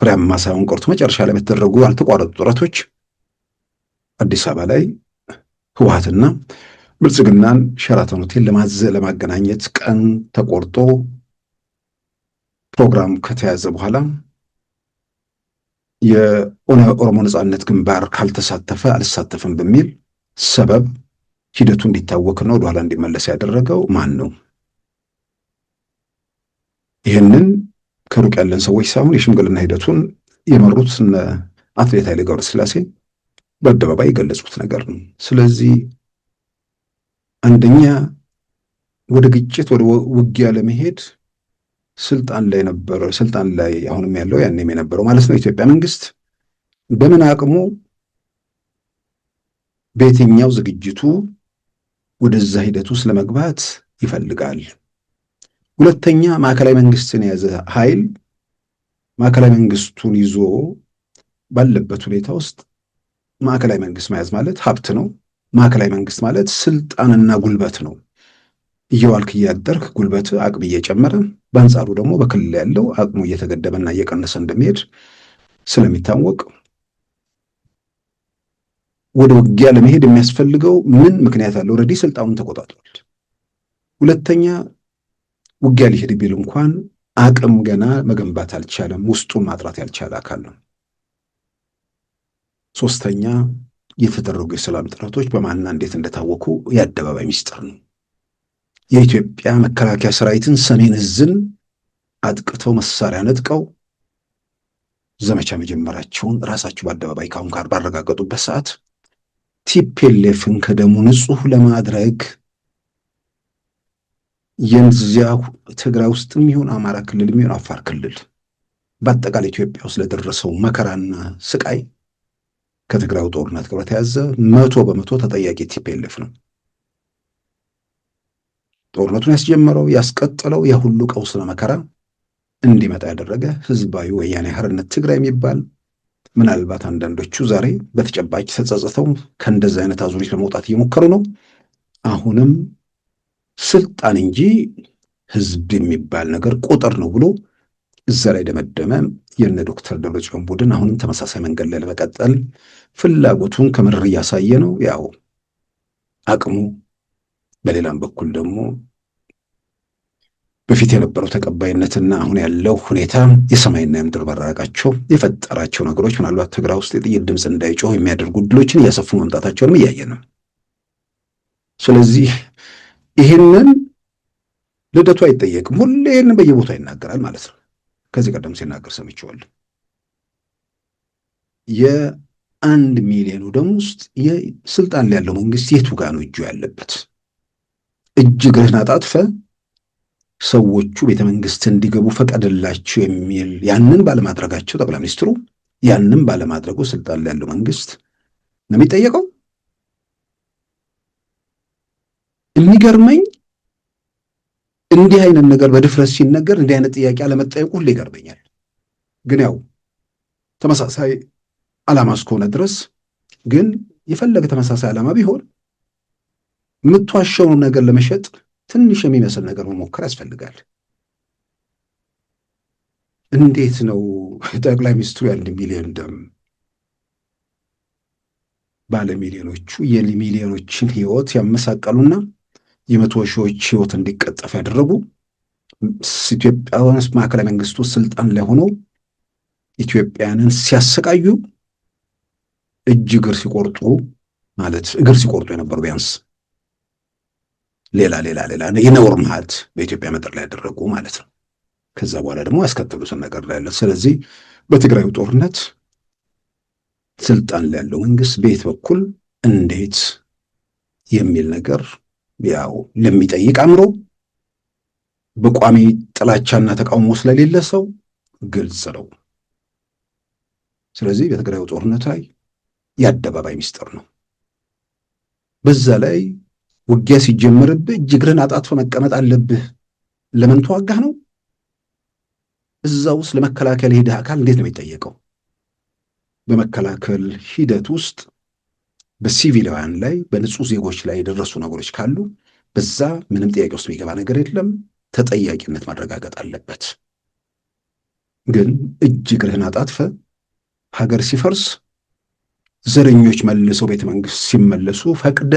ፍሬያማ ሳይሆን ቀርቶ መጨረሻ ላይ በተደረጉ ያልተቋረጡ ጥረቶች አዲስ አበባ ላይ ህወሓትና ብልጽግናን ሸራተን ሆቴል ለማገናኘት ቀን ተቆርጦ ፕሮግራም ከተያዘ በኋላ የኦሮሞ ነጻነት ግንባር ካልተሳተፈ አልሳተፍም በሚል ሰበብ ሂደቱ እንዲታወክና ወደኋላ እንዲመለስ ያደረገው ማን ነው? ይህንን ከሩቅ ያለን ሰዎች ሳይሆን የሽምግልና ሂደቱን የመሩት እነ አትሌት ኃይሌ ገብረስላሴ በአደባባይ የገለጹት ነገር ነው። ስለዚህ አንደኛ ወደ ግጭት ወደ ውጊያ ለመሄድ ስልጣን ላይ አሁንም ያለው ያኔም የነበረው ማለት ነው የኢትዮጵያ መንግስት በምን አቅሙ በየትኛው ዝግጅቱ ወደዛ ሂደት ውስጥ ለመግባት ይፈልጋል። ሁለተኛ ማዕከላዊ መንግስትን የያዘ ኃይል ማዕከላዊ መንግስቱን ይዞ ባለበት ሁኔታ ውስጥ ማዕከላዊ መንግስት መያዝ ማለት ሀብት ነው። ማዕከላዊ መንግስት ማለት ስልጣንና ጉልበት ነው። እየዋልክ እያደርክ ጉልበት አቅም እየጨመረ በአንጻሩ ደግሞ በክልል ያለው አቅሙ እየተገደበና እየቀነሰ እንደሚሄድ ስለሚታወቅ ወደ ውጊያ ለመሄድ የሚያስፈልገው ምን ምክንያት አለው? ኦልሬዲ ስልጣኑን ተቆጣጥሯል። ሁለተኛ ውጊያ ሊሄድ ቢል እንኳን አቅም ገና መገንባት አልቻለም፣ ውስጡን ማጥራት ያልቻለ አካል ነው። ሶስተኛ የተደረጉ የሰላም ጥረቶች በማንና እንዴት እንደታወኩ የአደባባይ ሚስጥር ነው። የኢትዮጵያ መከላከያ ሰራዊትን ሰሜን ዕዝን አጥቅተው መሳሪያ ነጥቀው ዘመቻ መጀመራቸውን ራሳቸው በአደባባይ ካሁን ጋር ባረጋገጡበት ሰዓት ቲፒኤልኤፍን ከደሙ ንጹህ ለማድረግ የዚያ ትግራይ ውስጥም ይሁን አማራ ክልል ይሁን አፋር ክልል በአጠቃላይ ኢትዮጵያ ውስጥ ለደረሰው መከራና ስቃይ ከትግራዩ ጦርነት ጋር በተያያዘ 100% ተጠያቂ ቲፒኤልኤፍ ነው። ጦርነቱን ያስጀመረው ያስቀጠለው የሁሉ ቀውስና መከራ እንዲመጣ ያደረገ ህዝባዊ ወያኔ ሓርነት ትግራይ የሚባል ምናልባት አንዳንዶቹ ዛሬ በተጨባጭ ተጸጽተው ከእንደዚህ አይነት አዙሪት ለመውጣት እየሞከሩ ነው። አሁንም ስልጣን እንጂ ህዝብ የሚባል ነገር ቁጥር ነው ብሎ እዛ ላይ ደመደመ። የነ ዶክተር ደብረጽዮን ቡድን አሁንም ተመሳሳይ መንገድ ላይ ለመቀጠል ፍላጎቱን ከምር እያሳየ ነው። ያው አቅሙ በሌላም በኩል ደግሞ በፊት የነበረው ተቀባይነትና አሁን ያለው ሁኔታ የሰማይና የምድር መራራቃቸው የፈጠራቸው ነገሮች ምናልባት ትግራይ ውስጥ የጥይት ድምፅ እንዳይጮህ የሚያደርጉ ድሎችን እያሰፉ መምጣታቸውንም እያየ ነው። ስለዚህ ይህንን ልደቱ አይጠየቅም፣ ሁሌ ይህንን በየቦታው ይናገራል ማለት ነው። ከዚህ ቀደም ሲናገር ሰምቼዋለሁ። የ1 ሚሊዮን ደም ውስጥ የስልጣን ላይ ያለው መንግስት የቱ ጋር ነው እጁ ያለበት? እጅ እግርህን አጣጥፈ ሰዎቹ ቤተ መንግስት እንዲገቡ ፈቀደላቸው የሚል ያንን ባለማድረጋቸው ጠቅላይ ሚኒስትሩ ያንን ባለማድረጉ ስልጣን ላይ ያለው መንግስት ነው የሚጠየቀው። የሚገርመኝ እንዲህ አይነት ነገር በድፍረት ሲነገር እንዲህ አይነት ጥያቄ አለመጠየቁ ሁሌ ይገርመኛል። ግን ያው ተመሳሳይ ዓላማ እስከሆነ ድረስ ግን የፈለገ ተመሳሳይ ዓላማ ቢሆን የምትዋሸውን ነገር ለመሸጥ ትንሽ የሚመስል ነገር መሞከር ያስፈልጋል። እንዴት ነው ጠቅላይ ሚኒስትሩ የ1 ሚሊዮን ደም ባለሚሊዮኖቹ የሚሊዮኖችን ህይወት ያመሳቀሉና የመቶ ሺዎች ህይወት እንዲቀጠፍ ያደረጉ ኢትዮጵያ ውስጥ ማዕከላዊ መንግስቱ ስልጣን ላይ ሆነው ኢትዮጵያንን ሲያሰቃዩ እግር ሲቆርጡ የነበሩ ቢያንስ ሌላ የነውር መዓት በኢትዮጵያ ምድር ላይ ያደረጉ ማለት ነው። ከዛ በኋላ ደግሞ ያስከተሉትን ነገር ላይ ያለ። ስለዚህ በትግራዩ ጦርነት ስልጣን ላይ ያለው መንግስት በየት በኩል እንዴት የሚል ነገር ያው ለሚጠይቅ አእምሮ በቋሚ ጥላቻና ተቃውሞ ስለሌለ ሰው ግልጽ ነው። ስለዚህ በትግራዩ ጦርነት ላይ የአደባባይ ሚስጥር ነው። በዛ ላይ ውጊያ ሲጀመርብህ እግርህን አጣጥፈ መቀመጥ አለብህ። ለምን ተዋጋህ ነው። እዛ ውስጥ ለመከላከል ሄደህ አካል እንዴት ነው የሚጠየቀው? በመከላከል ሂደት ውስጥ በሲቪላውያን ላይ በንጹህ ዜጎች ላይ የደረሱ ነገሮች ካሉ በዛ ምንም ጥያቄ ውስጥ የሚገባ ነገር የለም። ተጠያቂነት ማረጋገጥ አለበት። ግን እግርህን አጣጥፈ ሀገር ሲፈርስ ዘረኞች መልሰው ቤተ መንግስት ሲመለሱ ፈቅደ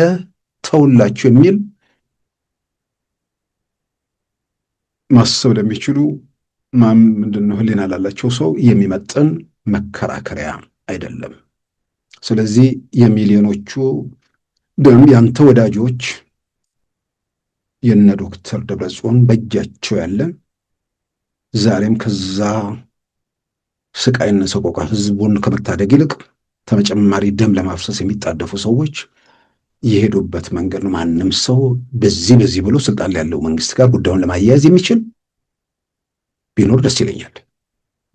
ተውላችሁ የሚል ማሰብ ለሚችሉ ምንድነው ህሊና ላላቸው ሰው የሚመጥን መከራከሪያ አይደለም። ስለዚህ የሚሊዮኖቹ ደም ያንተ ወዳጆች የነ ዶክተር ደብረጽዮን በእጃቸው ያለ ዛሬም ከዛ ስቃይና ሰቆቃ ህዝቡን ከመታደግ ይልቅ ተጨማሪ ደም ለማፍሰስ የሚጣደፉ ሰዎች የሄዱበት መንገድ ነው። ማንም ሰው በዚህ ብሎ ስልጣን ላይ ያለው መንግስት ጋር ጉዳዩን ለማያያዝ የሚችል ቢኖር ደስ ይለኛል፣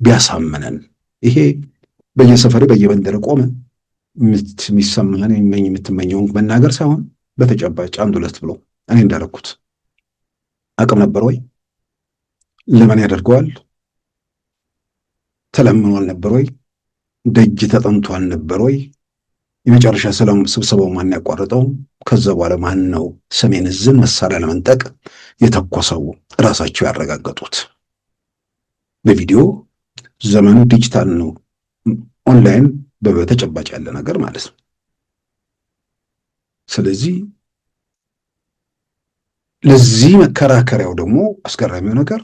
ቢያሳምነን። ይሄ በየሰፈሬ በየመንደር ቆመ የሚሰማህን የምትመኘውን መናገር ሳይሆን በተጨባጭ አንድ ሁለት ብሎ እኔ እንዳደረኩት አቅም ነበር ወይ? ለምን ያደርገዋል? ተለምኗል ነበር ወይ? ደጅ ተጠምቷል ነበር ወይ? የመጨረሻ ሰላም ስብሰባው ማን ያቋረጠው? ከዛ በኋላ ማን ነው ሰሜን ዕዝን መሳሪያ ለመንጠቅ የተኮሰው? ራሳቸው ያረጋገጡት በቪዲዮ። ዘመኑ ዲጂታል ነው፣ ኦንላይን በተጨባጭ ያለ ነገር ማለት ነው። ስለዚህ ለዚህ መከራከሪያው ደግሞ አስገራሚው ነገር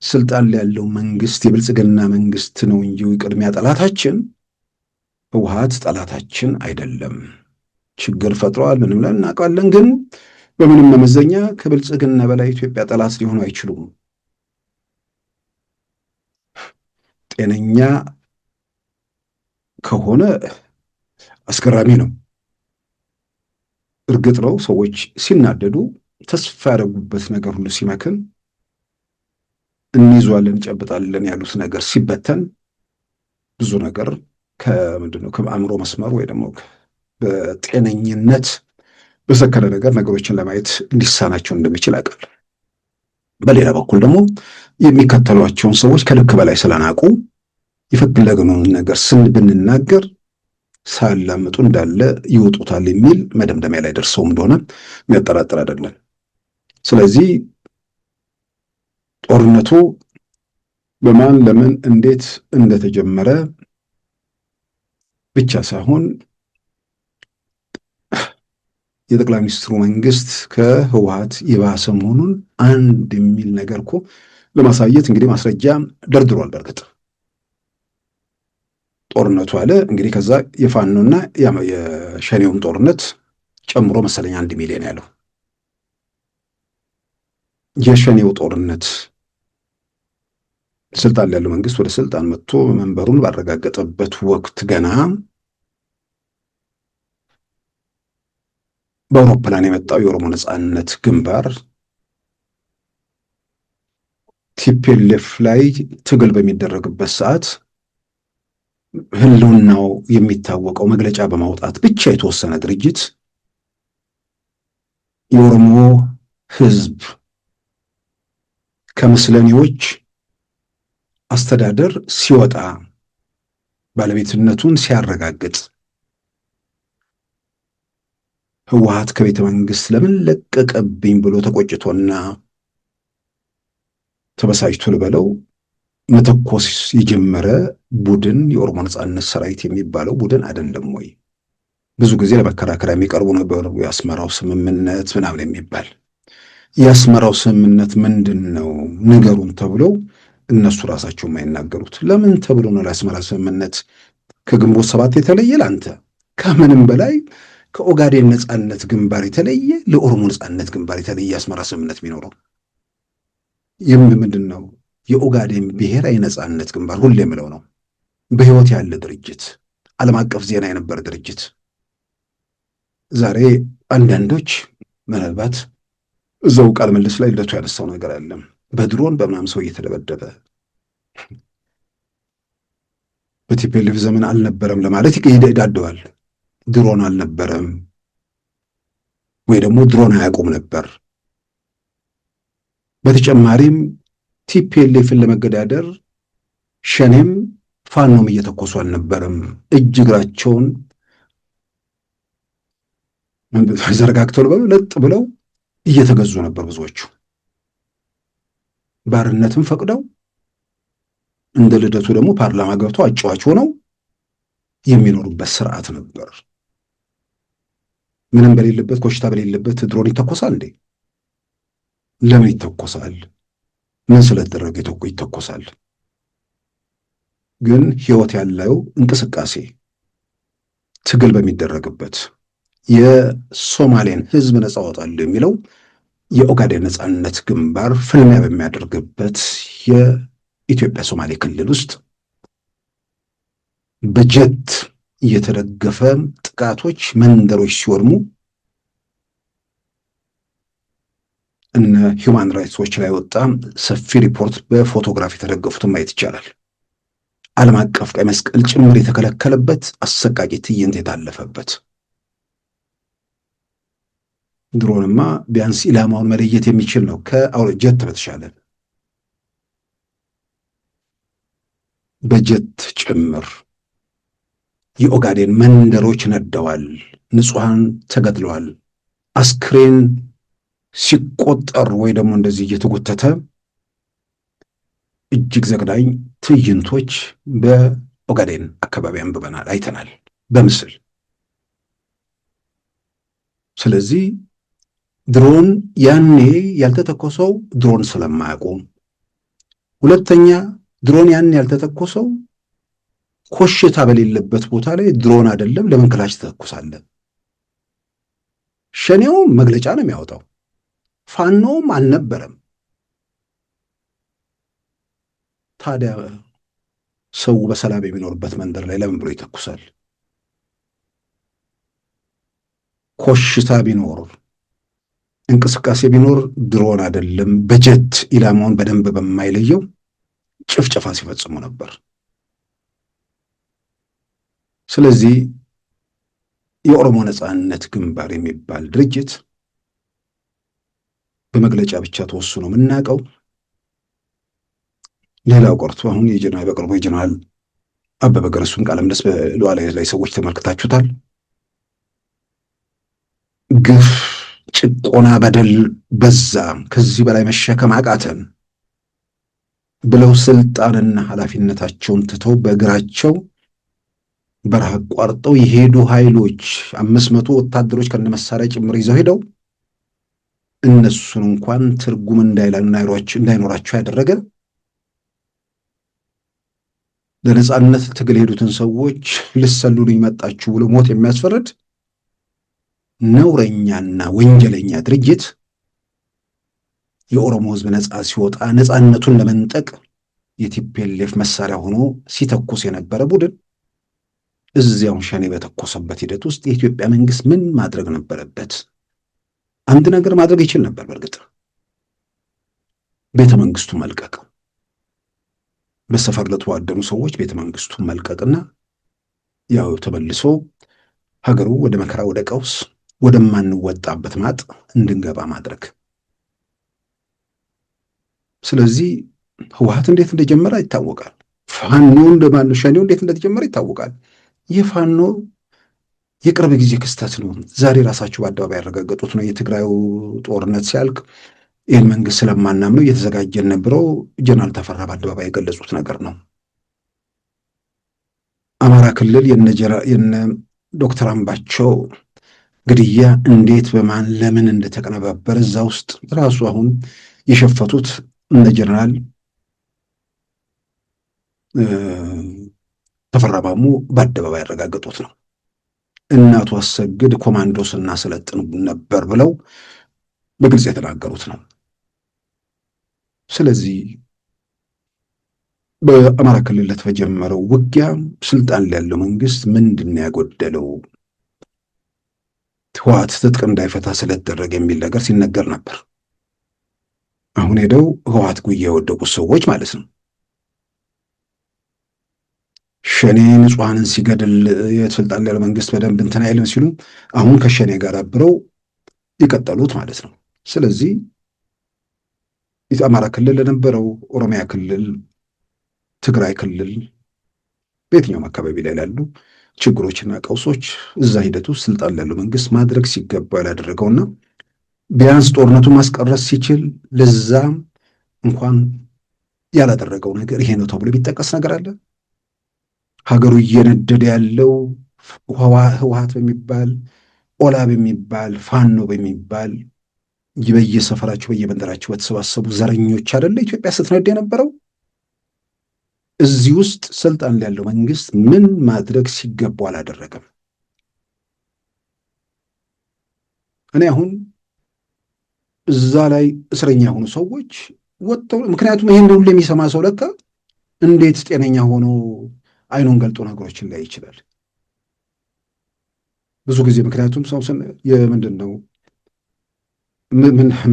ስልጣን ላይ ያለው መንግስት የብልጽግና መንግስት ነው እንጂ ቅድሚያ ጠላታችን ህወሓት ጠላታችን አይደለም። ችግር ፈጥረዋል ምንም ላይ እናውቃለን፣ ግን በምንም መመዘኛ ከብልጽግና በላይ ኢትዮጵያ ጠላት ሊሆኑ አይችሉም። ጤነኛ ከሆነ አስገራሚ ነው። እርግጥ ነው ሰዎች ሲናደዱ ተስፋ ያደረጉበት ነገር ሁሉ ሲመክን እንይዟለን እንጨብጣለን ያሉት ነገር ሲበተን ብዙ ነገር ከምንድነው ከአእምሮ መስመር ወይ ደግሞ በጤነኝነት በሰከለ ነገር ነገሮችን ለማየት እንዲሳናቸው እንደሚችል አውቃለሁ። በሌላ በኩል ደግሞ የሚከተሏቸውን ሰዎች ከልክ በላይ ስለናቁ የፈለግነውን ነገር ብንናገር ሳያላምጡ እንዳለ ይወጡታል የሚል መደምደሚያ ላይ ደርሰው እንደሆነ የሚያጠራጥር አይደለም። ስለዚህ ጦርነቱ በማን ለምን እንዴት እንደተጀመረ ብቻ ሳይሆን የጠቅላይ ሚኒስትሩ መንግስት ከህወሓት የባሰ መሆኑን አንድ የሚል ነገር እኮ ለማሳየት እንግዲህ ማስረጃ ደርድሯል። በእርግጥ ጦርነቱ አለ እንግዲህ ከዛ የፋኖና የሸኔውን ጦርነት ጨምሮ መሰለኝ 1 ሚሊዮን ያለው የሸኔው ጦርነት ስልጣን ያለው መንግስት ወደ ስልጣን መጥቶ መንበሩን ባረጋገጠበት ወቅት ገና በአውሮፕላን የመጣው የኦሮሞ ነጻነት ግንባር ቲፒኤልኤፍ ላይ ትግል በሚደረግበት ሰዓት ህልውናው የሚታወቀው መግለጫ በማውጣት ብቻ የተወሰነ ድርጅት የኦሮሞ ህዝብ ከምስለኔዎች አስተዳደር ሲወጣ ባለቤትነቱን ሲያረጋግጥ ህወሓት ከቤተ መንግስት ለምን ለቀቀብኝ ብሎ ተቆጭቶና ተበሳጭቶ ልበለው መተኮስ የጀመረ ቡድን የኦሮሞ ነጻነት ሰራዊት የሚባለው ቡድን አይደለም ወይ? ብዙ ጊዜ ለመከራከሪያ የሚቀርቡ ነበሩ። የአስመራው ስምምነት ምናምን የሚባል የአስመራው ስምምነት ምንድን ነው ንገሩን ተብለው እነሱ ራሳቸው የማይናገሩት ለምን ተብሎ ነው? ለአስመራ ስምምነት ከግንቦት ሰባት የተለየ ለአንተ ከምንም በላይ ከኦጋዴን ነጻነት ግንባር የተለየ ለኦሮሞ ነጻነት ግንባር የተለየ የአስመራ ስምምነት የሚኖረው ምንድን ነው? የኦጋዴን ብሔራዊ ነጻነት ግንባር ሁሌ የምለው ነው፣ በህይወት ያለ ድርጅት፣ ዓለም አቀፍ ዜና የነበረ ድርጅት። ዛሬ አንዳንዶች ምናልባት እዛው ቃለ ምልልስ ላይ ልደቱ ያነሳው ነገር አለ። በድሮን በምናምን ሰው እየተደበደበ በቲፒኤልኤፍ ዘመን አልነበረም ለማለት ይዳደዋል። ድሮን አልነበረም ወይ ደግሞ ድሮን አያውቁም ነበር። በተጨማሪም ቲፒኤልኤፍን ለመገዳደር ሸኔም ፋኖም እየተኮሱ አልነበረም። እጅ እግራቸውን ዘረጋግተው ለጥ ብለው እየተገዙ ነበር። ብዙዎቹ ባርነትም ፈቅደው እንደ ልደቱ ደግሞ ፓርላማ ገብተው አጫዋች ሆነው የሚኖሩበት ስርዓት ነበር። ምንም በሌለበት ኮሽታ በሌለበት ድሮን ይተኮሳል እንዴ? ለምን ይተኮሳል? ምን ስለተደረገ ይተኮሳል? ግን ህይወት ያለው እንቅስቃሴ ትግል በሚደረግበት የሶማሌን ህዝብ ነጻ አወጣለሁ የሚለው የኦጋዴን ነጻነት ግንባር ፍልሚያ በሚያደርግበት የኢትዮጵያ ሶማሌ ክልል ውስጥ በጀት እየተደገፈ ጥቃቶች፣ መንደሮች ሲወድሙ እነ ሂውማን ራይትስ ዎች ላይ ወጣ ሰፊ ሪፖርት በፎቶግራፍ የተደገፉትን ማየት ይቻላል። ዓለም አቀፍ ቀይ መስቀል ጭምር የተከለከለበት አሰቃቂ ትዕይንት የታለፈበት። ድሮንማ ቢያንስ ኢላማውን መለየት የሚችል ነው ከጀት በተሻለ በጀት ጭምር የኦጋዴን መንደሮች ነደዋል። ንጹሐን ተገድለዋል። አስክሬን ሲቆጠር ወይ ደግሞ እንደዚህ እየተጎተተ እጅግ ዘግናኝ ትዕይንቶች በኦጋዴን አካባቢ አንብበናል፣ አይተናል በምስል። ስለዚህ ድሮን ያኔ ያልተተኮሰው ድሮን ስለማያውቁ፣ ሁለተኛ ድሮን ያኔ ያልተተኮሰው ኮሽታ በሌለበት ቦታ ላይ ድሮን አይደለም ለምን ክላሽ ተተኩሳለህ? ሸኔው መግለጫ ነው የሚያወጣው፣ ፋኖም አልነበረም። ታዲያ ሰው በሰላም የሚኖርበት መንደር ላይ ለምን ብሎ ይተኩሳል? ኮሽታ ቢኖር እንቅስቃሴ ቢኖር ድሮን አይደለም በጀት ኢላማውን በደንብ በማይለየው ጭፍጨፋ ሲፈጽሙ ነበር። ስለዚህ የኦሮሞ ነጻነት ግንባር የሚባል ድርጅት በመግለጫ ብቻ ተወስኖ የምናውቀው፣ ሌላው ቀርቶ አሁን በቅርቡ የጀነራል አበበ ገረሱን ቃለ ምልልስ በሉዓላዊ ላይ ሰዎች ተመልክታችሁታል። ግፍ፣ ጭቆና፣ በደል በዛ፣ ከዚህ በላይ መሸከም አቃተን ብለው ስልጣንና ኃላፊነታቸውን ትተው በእግራቸው በረሃ አቋርጠው የሄዱ ኃይሎች 500 ወታደሮች ከነመሳሪያ ጭምር ይዘው ሄደው እነሱን እንኳን ትርጉም እንዳይኖራቸው ያደረገ፣ ለነጻነት ትግል የሄዱትን ሰዎች ልሰሉልኝ መጣችሁ ብሎ ሞት የሚያስፈርድ ነውረኛና ወንጀለኛ ድርጅት የኦሮሞ ሕዝብ ነጻ ሲወጣ ነጻነቱን ለመንጠቅ የቲፒኤልኤፍ መሳሪያ ሆኖ ሲተኩስ የነበረ ቡድን እዚያውን ሸኔ በተኮሰበት ሂደት ውስጥ የኢትዮጵያ መንግስት ምን ማድረግ ነበረበት? አንድ ነገር ማድረግ ይችል ነበር። በእርግጥ ቤተ መንግስቱን መልቀቅ፣ በሰፈር ለተዋደኑ ሰዎች ቤተ መንግስቱን መልቀቅና ያው ተመልሶ ሀገሩ ወደ መከራ፣ ወደ ቀውስ፣ ወደማንወጣበት ማጥ እንድንገባ ማድረግ። ስለዚህ ህወሓት እንዴት እንደጀመረ ይታወቃል። ፋኖ ሸኔው እንዴት እንደተጀመረ ይታወቃል። የፋኖ የቅርብ ጊዜ ክስተት ነው። ዛሬ ራሳቸው በአደባባይ ያረጋገጡት ነው። የትግራዩ ጦርነት ሲያልቅ ይህን መንግስት ስለማናምነው እየተዘጋጀን ነበረው ጀነራል ተፈራ በአደባባይ የገለጹት ነገር ነው። አማራ ክልል የነ ዶክተር አምባቸው ግድያ እንዴት በማን ለምን እንደተቀነባበረ እዛ ውስጥ ራሱ አሁን የሸፈቱት እነ ጀነራል ተፈራ ማሞ በአደባባይ ያረጋገጡት ነው። እናቱ አሰግድ ኮማንዶ ስናሰለጥን ነበር ብለው በግልጽ የተናገሩት ነው። ስለዚህ በአማራ ክልል ለተጀመረው ውጊያ ስልጣን ላይ ያለው መንግስት ምንድን ነው ያጎደለው? ህወሓት ትጥቅ እንዳይፈታ ስለተደረገ የሚል ነገር ሲነገር ነበር። አሁን ሄደው ህወሓት ጉያ የወደቁት ሰዎች ማለት ነው ሸኔ ንጹሐንን ሲገድል የስልጣን ላይ ያለው መንግስት በደንብ እንትን አይልም ሲሉ አሁን ከሸኔ ጋር አብረው የቀጠሉት ማለት ነው። ስለዚህ የአማራ ክልል ለነበረው ኦሮሚያ ክልል፣ ትግራይ ክልል በየትኛውም አካባቢ ላይ ላሉ ችግሮችና ቀውሶች እዛ ሂደት ውስጥ ስልጣን ላይ ያለው መንግስት ማድረግ ሲገባ ያላደረገውና ቢያንስ ጦርነቱን ማስቀረት ሲችል ለዛ እንኳን ያላደረገው ነገር ይሄ ነው ተብሎ የሚጠቀስ ነገር አለ? ሀገሩ እየነደደ ያለው ህወሓት በሚባል ኦላ በሚባል ፋኖ በሚባል በየሰፈራቸው በየመንደራቸው በተሰባሰቡ ዘረኞች አይደለ ኢትዮጵያ ስትነድ የነበረው? እዚህ ውስጥ ስልጣን ላይ ያለው መንግስት ምን ማድረግ ሲገባው አላደረገም? እኔ አሁን እዛ ላይ እስረኛ የሆኑ ሰዎች ወጥተው፣ ምክንያቱም ይሄን ሁሉ የሚሰማ ሰው ለካ እንዴት ጤነኛ ሆኖ አይኑን ገልጦ ነገሮችን ላይ ይችላል? ብዙ ጊዜ ምክንያቱም ሰው የምንድን ነው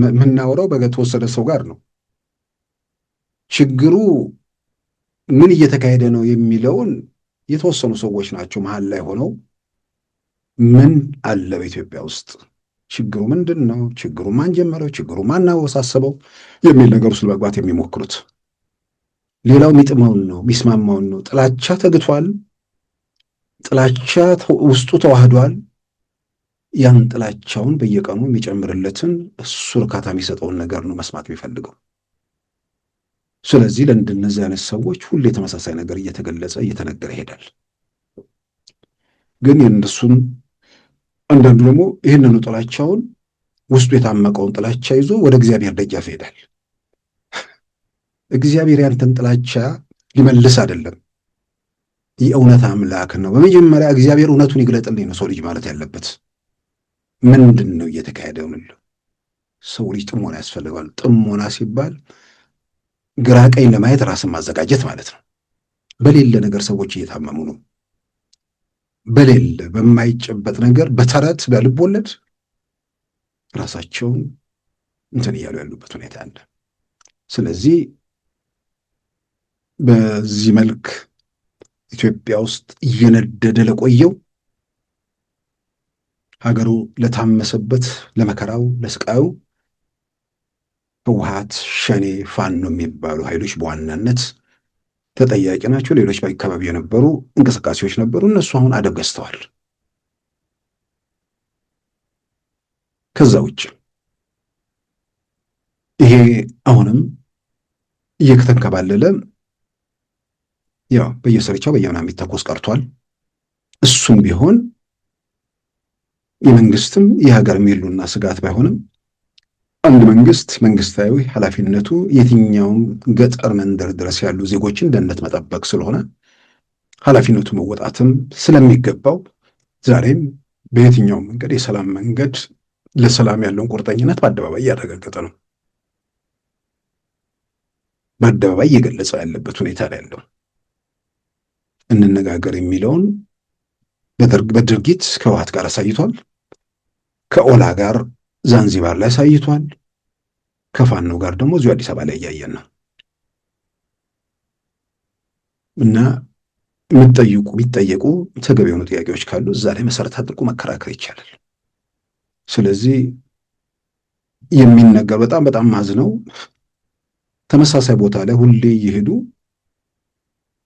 የምናወራው በተወሰነ ሰው ጋር ነው። ችግሩ ምን እየተካሄደ ነው የሚለውን የተወሰኑ ሰዎች ናቸው መሀል ላይ ሆነው ምን አለ በኢትዮጵያ ውስጥ ችግሩ ምንድን ነው፣ ችግሩ ማን ጀመረው፣ ችግሩ ማን አወሳሰበው የሚል ነገር ውስጥ ለመግባት የሚሞክሩት። ሌላው የሚጥመውን ነው የሚስማማውን ነው። ጥላቻ ተግቷል፣ ጥላቻ ውስጡ ተዋህዷል። ያን ጥላቻውን በየቀኑ የሚጨምርለትን እሱ እርካታ የሚሰጠውን ነገር ነው መስማት የሚፈልገው። ስለዚህ ለእንደነዚህ አይነት ሰዎች ሁሌ ተመሳሳይ ነገር እየተገለጸ እየተነገረ ይሄዳል። ግን የእነሱን አንዳንዱ ደግሞ ይህንኑ ጥላቻውን ውስጡ የታመቀውን ጥላቻ ይዞ ወደ እግዚአብሔር ደጃፍ ይሄዳል። እግዚአብሔር ያንተን ጥላቻ ሊመልስ አይደለም፣ የእውነት አምላክ ነው። በመጀመሪያ እግዚአብሔር እውነቱን ይግለጥልኝ ነው ሰው ልጅ ማለት ያለበት። ምንድን ነው እየተካሄደ ነው? ሰው ልጅ ጥሞና ያስፈልገዋል። ጥሞና ሲባል ግራ ቀኝ ለማየት ራስን ማዘጋጀት ማለት ነው። በሌለ ነገር ሰዎች እየታመሙ ነው። በሌለ በማይጨበጥ ነገር በተረት በልብ ወለድ ራሳቸውን እንትን እያሉ ያሉበት ሁኔታ አለ። ስለዚህ በዚህ መልክ ኢትዮጵያ ውስጥ እየነደደ ለቆየው ሀገሩ ለታመሰበት ለመከራው ለስቃዩ ህወሓት፣ ሸኔ፣ ፋኖ የሚባሉ ኃይሎች በዋናነት ተጠያቂ ናቸው። ሌሎች በአካባቢ የነበሩ እንቅስቃሴዎች ነበሩ። እነሱ አሁን አደብ ገዝተዋል። ከዛ ውጭ ይሄ አሁንም እየተንከባለለ ያው በየስርቻው በየምናምን የሚተኮስ ቀርቷል። እሱም ቢሆን የመንግስትም የሀገር የሚሉና ስጋት ባይሆንም አንድ መንግስት መንግስታዊ ኃላፊነቱ የትኛውም ገጠር መንደር ድረስ ያሉ ዜጎችን ደህንነት መጠበቅ ስለሆነ ኃላፊነቱ መወጣትም ስለሚገባው ዛሬም በየትኛውም መንገድ የሰላም መንገድ ለሰላም ያለውን ቁርጠኝነት በአደባባይ እያረጋገጠ ነው። በአደባባይ እየገለጸ ያለበት ሁኔታ ላይ ያለው እንነጋገር የሚለውን በድርጊት ከህወሓት ጋር አሳይቷል። ከኦላ ጋር ዛንዚባር ላይ አሳይቷል። ከፋኖ ጋር ደግሞ እዚሁ አዲስ አበባ ላይ እያየን ነው። እና ቢጠየቁ ተገቢ የሆኑ ጥያቄዎች ካሉ እዛ ላይ መሰረት አድርጎ መከራከር ይቻላል። ስለዚህ የሚነገር በጣም ማዝነው ተመሳሳይ ቦታ ላይ ሁሌ እየሄዱ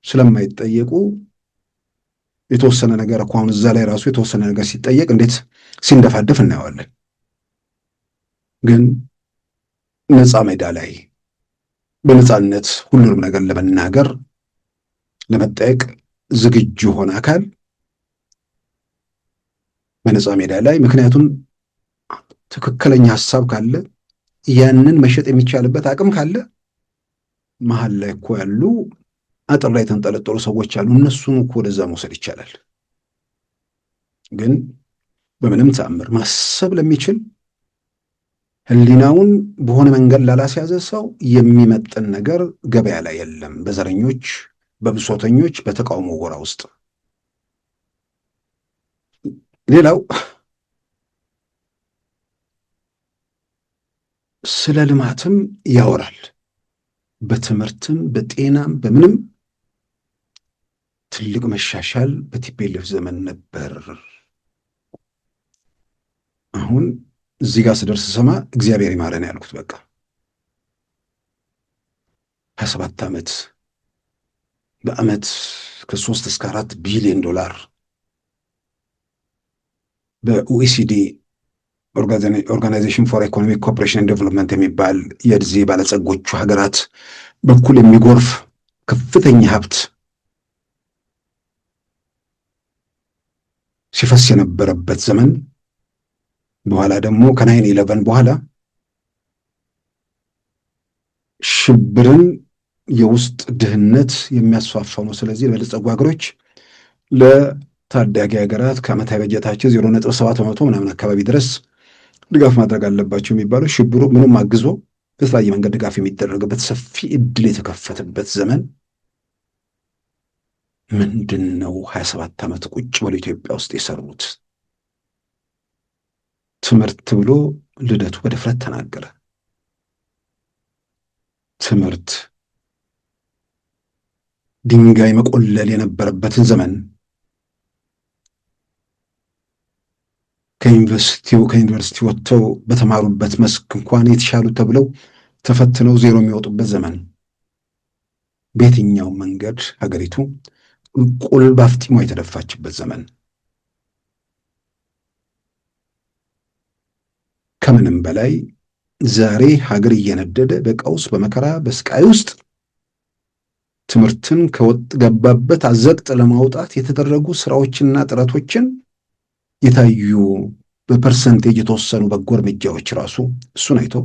ስለማይጠየቁ የተወሰነ ነገር እኮ አሁን እዛ ላይ ራሱ የተወሰነ ነገር ሲጠየቅ እንዴት ሲንደፋደፍ እናየዋለን። ግን ነፃ ሜዳ ላይ በነፃነት ሁሉንም ነገር ለመናገር ለመጠየቅ ዝግጁ የሆነ አካል በነፃ ሜዳ ላይ ምክንያቱም ትክክለኛ ሀሳብ ካለ ያንን መሸጥ የሚቻልበት አቅም ካለ መሀል ላይ እኮ ያሉ አጥር ላይ የተንጠለጠሉ ሰዎች አሉ። እነሱን እኮ ወደዛ መውሰድ ይቻላል። ግን በምንም ተአምር ማሰብ ለሚችል ሕሊናውን በሆነ መንገድ ላላስያዘ ሰው የሚመጥን ነገር ገበያ ላይ የለም። በዘረኞች፣ በብሶተኞች፣ በተቃውሞ ጎራ ውስጥ ሌላው ስለ ልማትም ያወራል። በትምህርትም በጤናም በምንም ትልቅ መሻሻል በቲፒኤልኤፍ ዘመን ነበር። አሁን እዚህ ጋር ስደርስ ሰማ እግዚአብሔር ይማረን ያልኩት በቃ 27 ዓመት በዓመት ከ3 እስከ 4 ቢሊዮን ዶላር በኦኢሲዲ ኦርጋናይዜሽን ፎር ኢኮኖሚክ ኮኦፕሬሽን ዴቨሎፕመንት የሚባል የዚህ ባለጸጎቹ ሀገራት በኩል የሚጎርፍ ከፍተኛ ሀብት ሲፈስ የነበረበት ዘመን በኋላ ደግሞ ከ9/11 በኋላ ሽብርን የውስጥ ድህነት የሚያስፋፋው ነው። ስለዚህ ለበለጸጉ ሀገሮች ለታዳጊ ሀገራት ከዓመታዊ በጀታቸው 0.7% ምናምን አካባቢ ድረስ ድጋፍ ማድረግ አለባቸው የሚባለው ሽብሩ ምንም አግዞ በተለያየ መንገድ ድጋፍ የሚደረግበት ሰፊ እድል የተከፈተበት ዘመን ምንድን ነው? 27 ዓመት ቁጭ ብሎ ኢትዮጵያ ውስጥ የሰሩት ትምህርት ብሎ ልደቱ በድፍረት ተናገረ። ትምህርት ድንጋይ መቆለል የነበረበትን ዘመን ከዩኒቨርሲቲ ወጥተው በተማሩበት መስክ እንኳን የተሻሉ ተብለው ተፈትነው 0 የሚወጡበት ዘመን በየትኛው መንገድ ሀገሪቱ ቁል ባፍጢሞ የተደፋችበት ዘመን ከምንም በላይ ዛሬ ሀገር እየነደደ በቀውስ በመከራ በስቃይ ውስጥ ትምህርትን ከወጥ ገባበት አዘቅጥ ለማውጣት የተደረጉ ስራዎችና ጥረቶችን የታዩ በፐርሰንቴጅ የተወሰኑ በጎ እርምጃዎች ራሱ እሱን አይቶ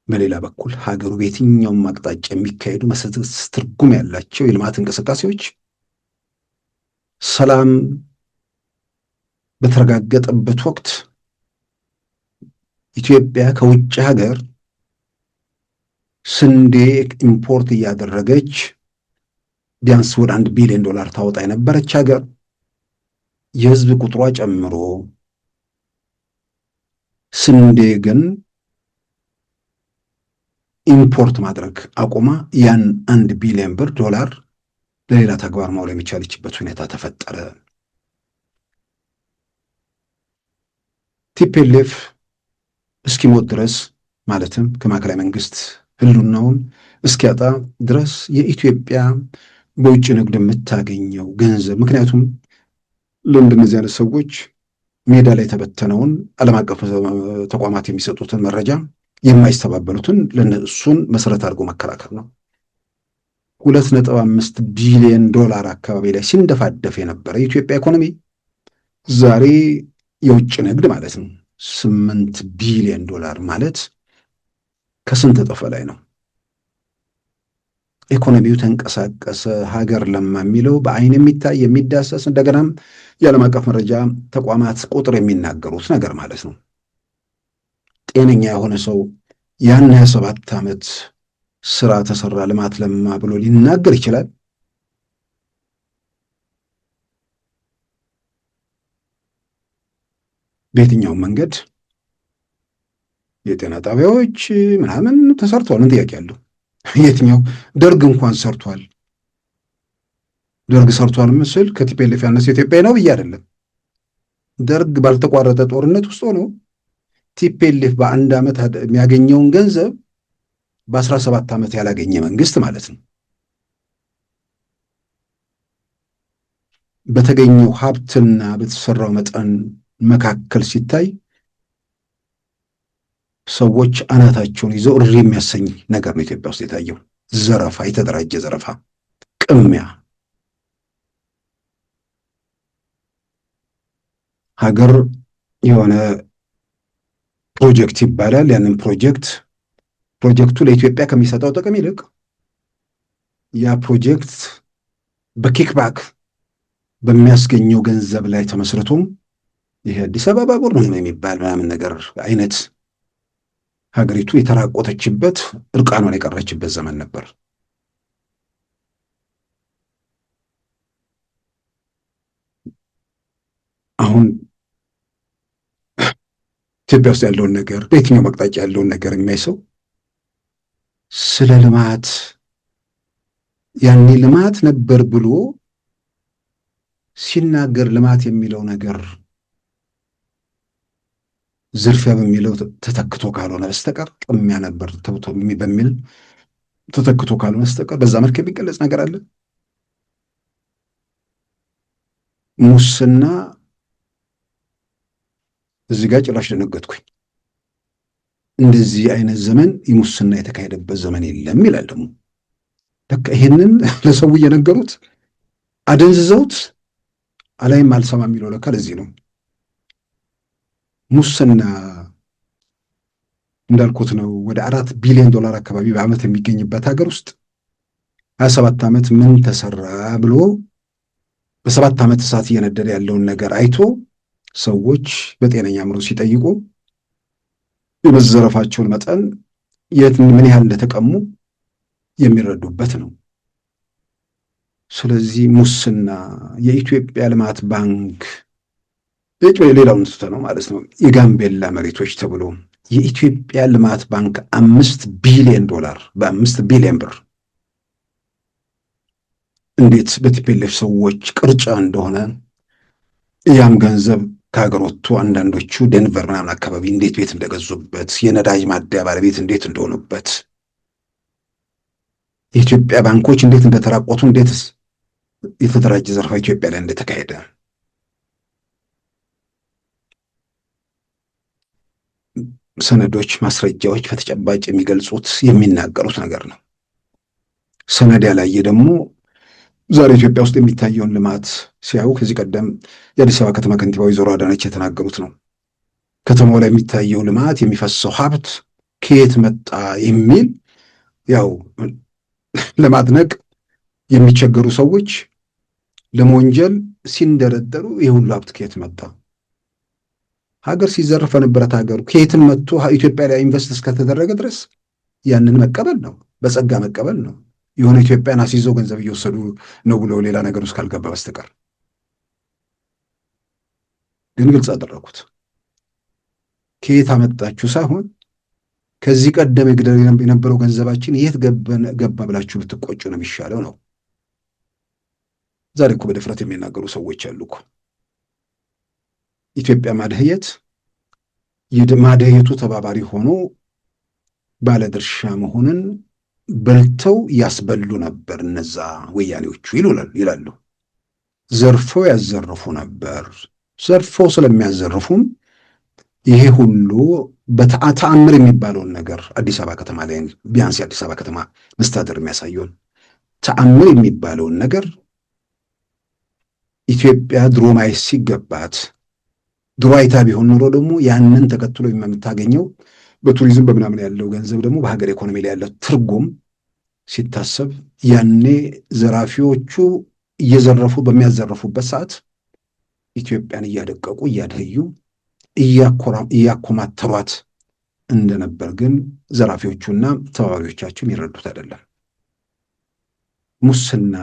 በሌላ በኩል ሀገሩ በየትኛውም አቅጣጫ የሚካሄዱ መሰረታዊ ትርጉም ያላቸው የልማት እንቅስቃሴዎች ሰላም በተረጋገጠበት ወቅት ኢትዮጵያ ከውጭ ሀገር ስንዴ ኢምፖርት እያደረገች ቢያንስ ወደ $1 ቢሊዮን ታወጣ የነበረች ሀገር የህዝብ ቁጥሯ ጨምሮ ስንዴ ግን ኢምፖርት ማድረግ አቁማ ያን $1 ቢሊዮን ለሌላ ተግባር ማዋል የሚቻልችበት ሁኔታ ተፈጠረ። ቲፒኤልኤፍ እስኪሞት ድረስ ማለትም ከማዕከላዊ መንግስት ህልውናውን እስኪያጣ ድረስ የኢትዮጵያ በውጭ ንግድ የምታገኘው ገንዘብ ምክንያቱም ለእንደነዚህ አይነት ሰዎች ሜዳ ላይ የተበተነውን ዓለም አቀፍ ተቋማት የሚሰጡትን መረጃ የማይስተባበሉትን ለነሱን መሰረት አድርጎ መከራከር ነው። $2.5 ቢሊዮን አካባቢ ላይ ሲንደፋደፍ የነበረ የኢትዮጵያ ኢኮኖሚ ዛሬ የውጭ ንግድ ማለት ነው $8 ቢሊዮን ማለት ከስንት እጥፍ ላይ ነው? ኢኮኖሚው ተንቀሳቀሰ፣ ሀገር ለማ የሚለው በአይን የሚታይ የሚዳሰስ እንደገናም የዓለም አቀፍ መረጃ ተቋማት ቁጥር የሚናገሩት ነገር ማለት ነው። ጤነኛ የሆነ ሰው ያን 27 ዓመት ስራ ተሰራ ልማት ለማ ብሎ ሊናገር ይችላል? በየትኛው መንገድ የጤና ጣቢያዎች ምናምን ተሰርተዋል? ምን ጥያቄ አለው? የትኛው ደርግ እንኳን ሰርቷል። ደርግ ሰርቷል ምስል ከቲፒኤልኤፍ ያነሰ ኢትዮጵያ ነው ብዬ አይደለም። ደርግ ባልተቋረጠ ጦርነት ውስጥ ሆኖ ቲፒኤልኤፍ በአንድ ዓመት የሚያገኘውን ገንዘብ በ17 ዓመት ያላገኘ መንግስት ማለት ነው። በተገኘው ሀብትና በተሰራው መጠን መካከል ሲታይ ሰዎች አናታቸውን ይዘው እሪ የሚያሰኝ ነገር ነው ኢትዮጵያ ውስጥ የታየው። ዘረፋ፣ የተደራጀ ዘረፋ፣ ቅሚያ። ሀገር የሆነ ፕሮጀክት ይባላል። ያንን ፕሮጀክቱ ለኢትዮጵያ ከሚሰጠው ጥቅም ይልቅ ያ ፕሮጀክት በኪክባክ በሚያስገኘው ገንዘብ ላይ ተመስርቶም ይሄ አዲስ አበባ ባቡር ነው የሚባል ምናምን ነገር አይነት ሀገሪቱ የተራቆተችበት እርቃኗን የቀረችበት ዘመን ነበር። አሁን ኢትዮጵያ ውስጥ ያለውን ነገር በየትኛው አቅጣጫ ያለውን ነገር የሚያይ ሰው ስለ ልማት ያኔ ልማት ነበር ብሎ ሲናገር ልማት የሚለው ነገር ዝርፊያ በሚለው ተተክቶ ካልሆነ በስተቀር ቅሚያ ነበር ተብቶ በሚል ተተክቶ ካልሆነ በስተቀር በዛ መልክ የሚገለጽ ነገር አለ? ሙስና እዚህ ጋር ጭራሽ ደነገጥኩኝ። እንደዚህ አይነት ዘመን የሙስና የተካሄደበት ዘመን የለም ይላል። ደግሞ በቃ ይሄንን ለሰው እየነገሩት አደንዝዘውት አላይም አልሰማ የሚለው ለካ ለዚህ ነው። ሙስና እንዳልኩት ነው። ወደ $4 ቢሊዮን አካባቢ በዓመት የሚገኝበት ሀገር ውስጥ 27 ዓመት ምን ተሰራ ብሎ በ7 ዓመት እሳት እየነደደ ያለውን ነገር አይቶ ሰዎች በጤነኛ አእምሮ ሲጠይቁ የመዘረፋቸውን መጠን ምን ያህል እንደተቀሙ የሚረዱበት ነው። ስለዚህ ሙስና የኢትዮጵያ ልማት ባንክ ሌላውን ነው ማለት ነው። የጋምቤላ መሬቶች ተብሎ የኢትዮጵያ ልማት ባንክ $5 ቢሊዮን በ5 ቢሊዮን ብር እንዴት በቲፒኤልኤፍ ሰዎች ቅርጫ እንደሆነ ያም ገንዘብ ከሀገር ወጥቶ አንዳንዶቹ ዴንቨር ምናምን አካባቢ እንዴት ቤት እንደገዙበት፣ የነዳጅ ማደያ ባለቤት እንዴት እንደሆኑበት፣ የኢትዮጵያ ባንኮች እንዴት እንደተራቆቱ፣ እንዴት የተደራጀ ዘርፋ ኢትዮጵያ ላይ እንደተካሄደ ሰነዶች፣ ማስረጃዎች በተጨባጭ የሚገልጹት የሚናገሩት ነገር ነው። ሰነድ ያላየ ደግሞ ዛሬ ኢትዮጵያ ውስጥ የሚታየውን ልማት ሲያዩ ከዚህ ቀደም የአዲስ አበባ ከተማ ከንቲባ ወይዘሮ አዳነች የተናገሩት ነው። ከተማው ላይ የሚታየው ልማት የሚፈሰው ሀብት ከየት መጣ የሚል ያው ለማድነቅ የሚቸገሩ ሰዎች ለመወንጀል ሲንደረደሩ የሁሉ ሀብት ከየት መጣ? ሀገር ሲዘረፍ በነበረት ሀገሩ ከየትም መጥቶ ኢትዮጵያ ላይ ኢንቨስት እስከተደረገ ድረስ ያንን መቀበል ነው፣ በጸጋ መቀበል ነው። የሆነ ኢትዮጵያን አስይዘው ገንዘብ እየወሰዱ ነው ብሎ ሌላ ነገር ውስጥ ካልገባ በስተቀር ግን ግልጽ አደረኩት። ከየት አመጣችሁ ሳይሆን ከዚህ ቀደም የነበረው ገንዘባችን የት ገባ ብላችሁ ብትቆጩ ነው የሚሻለው ነው። ዛሬ እኮ በድፍረት የሚናገሩ ሰዎች አሉ እኮ ኢትዮጵያ ማደህየቱ ተባባሪ ሆኖ ባለድርሻ መሆንን በልተው ያስበሉ ነበር እነዛ ወያኔዎቹ ይላሉ። ዘርፈው ያዘርፉ ነበር። ዘርፈው ስለሚያዘርፉም ይሄ ሁሉ በተአምር የሚባለውን ነገር አዲስ አበባ ከተማ ላይ ቢያንስ የአዲስ አበባ ከተማ መስተዳድር የሚያሳየውን ተአምር የሚባለውን ነገር ኢትዮጵያ ድሮ ማየት ሲገባት ድሮ አይታ ቢሆን ኖሮ ደግሞ ያንን ተከትሎ የምታገኘው በቱሪዝም በምናምን ያለው ገንዘብ ደግሞ በሀገር ኢኮኖሚ ላይ ያለው ትርጉም ሲታሰብ ያኔ ዘራፊዎቹ እየዘረፉ በሚያዘርፉበት ሰዓት ኢትዮጵያን እያደቀቁ እያደህዩ እያኮማተሯት እንደነበር ግን ዘራፊዎቹና ተባባሪዎቻቸው የሚረዱት አይደለም። ሙስና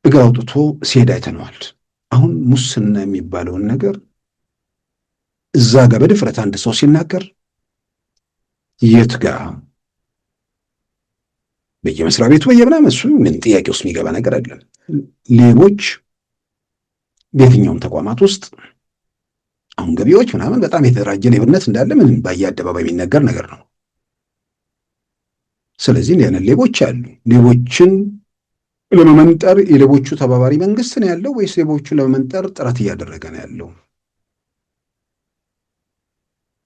እግር አውጥቶ ሲሄድ አይተነዋል። አሁን ሙስና የሚባለውን ነገር እዛ ጋር በድፍረት አንድ ሰው ሲናገር የት ጋር በየመስሪያ ቤቱ በየምናምን እሱ ምን ጥያቄ ውስጥ የሚገባ ነገር አይደለም። ሌቦች በየትኛውም ተቋማት ውስጥ አሁን ገቢዎች ምናምን በጣም የተደራጀ ሌብነት እንዳለ ምን በየአደባባይ የሚነገር ነገር ነው። ስለዚህ ያንን ሌቦች አሉ። ሌቦችን ለመመንጠር የሌቦቹ ተባባሪ መንግስት ነው ያለው ወይስ ሌቦቹን ለመመንጠር ጥረት እያደረገ ነው ያለው?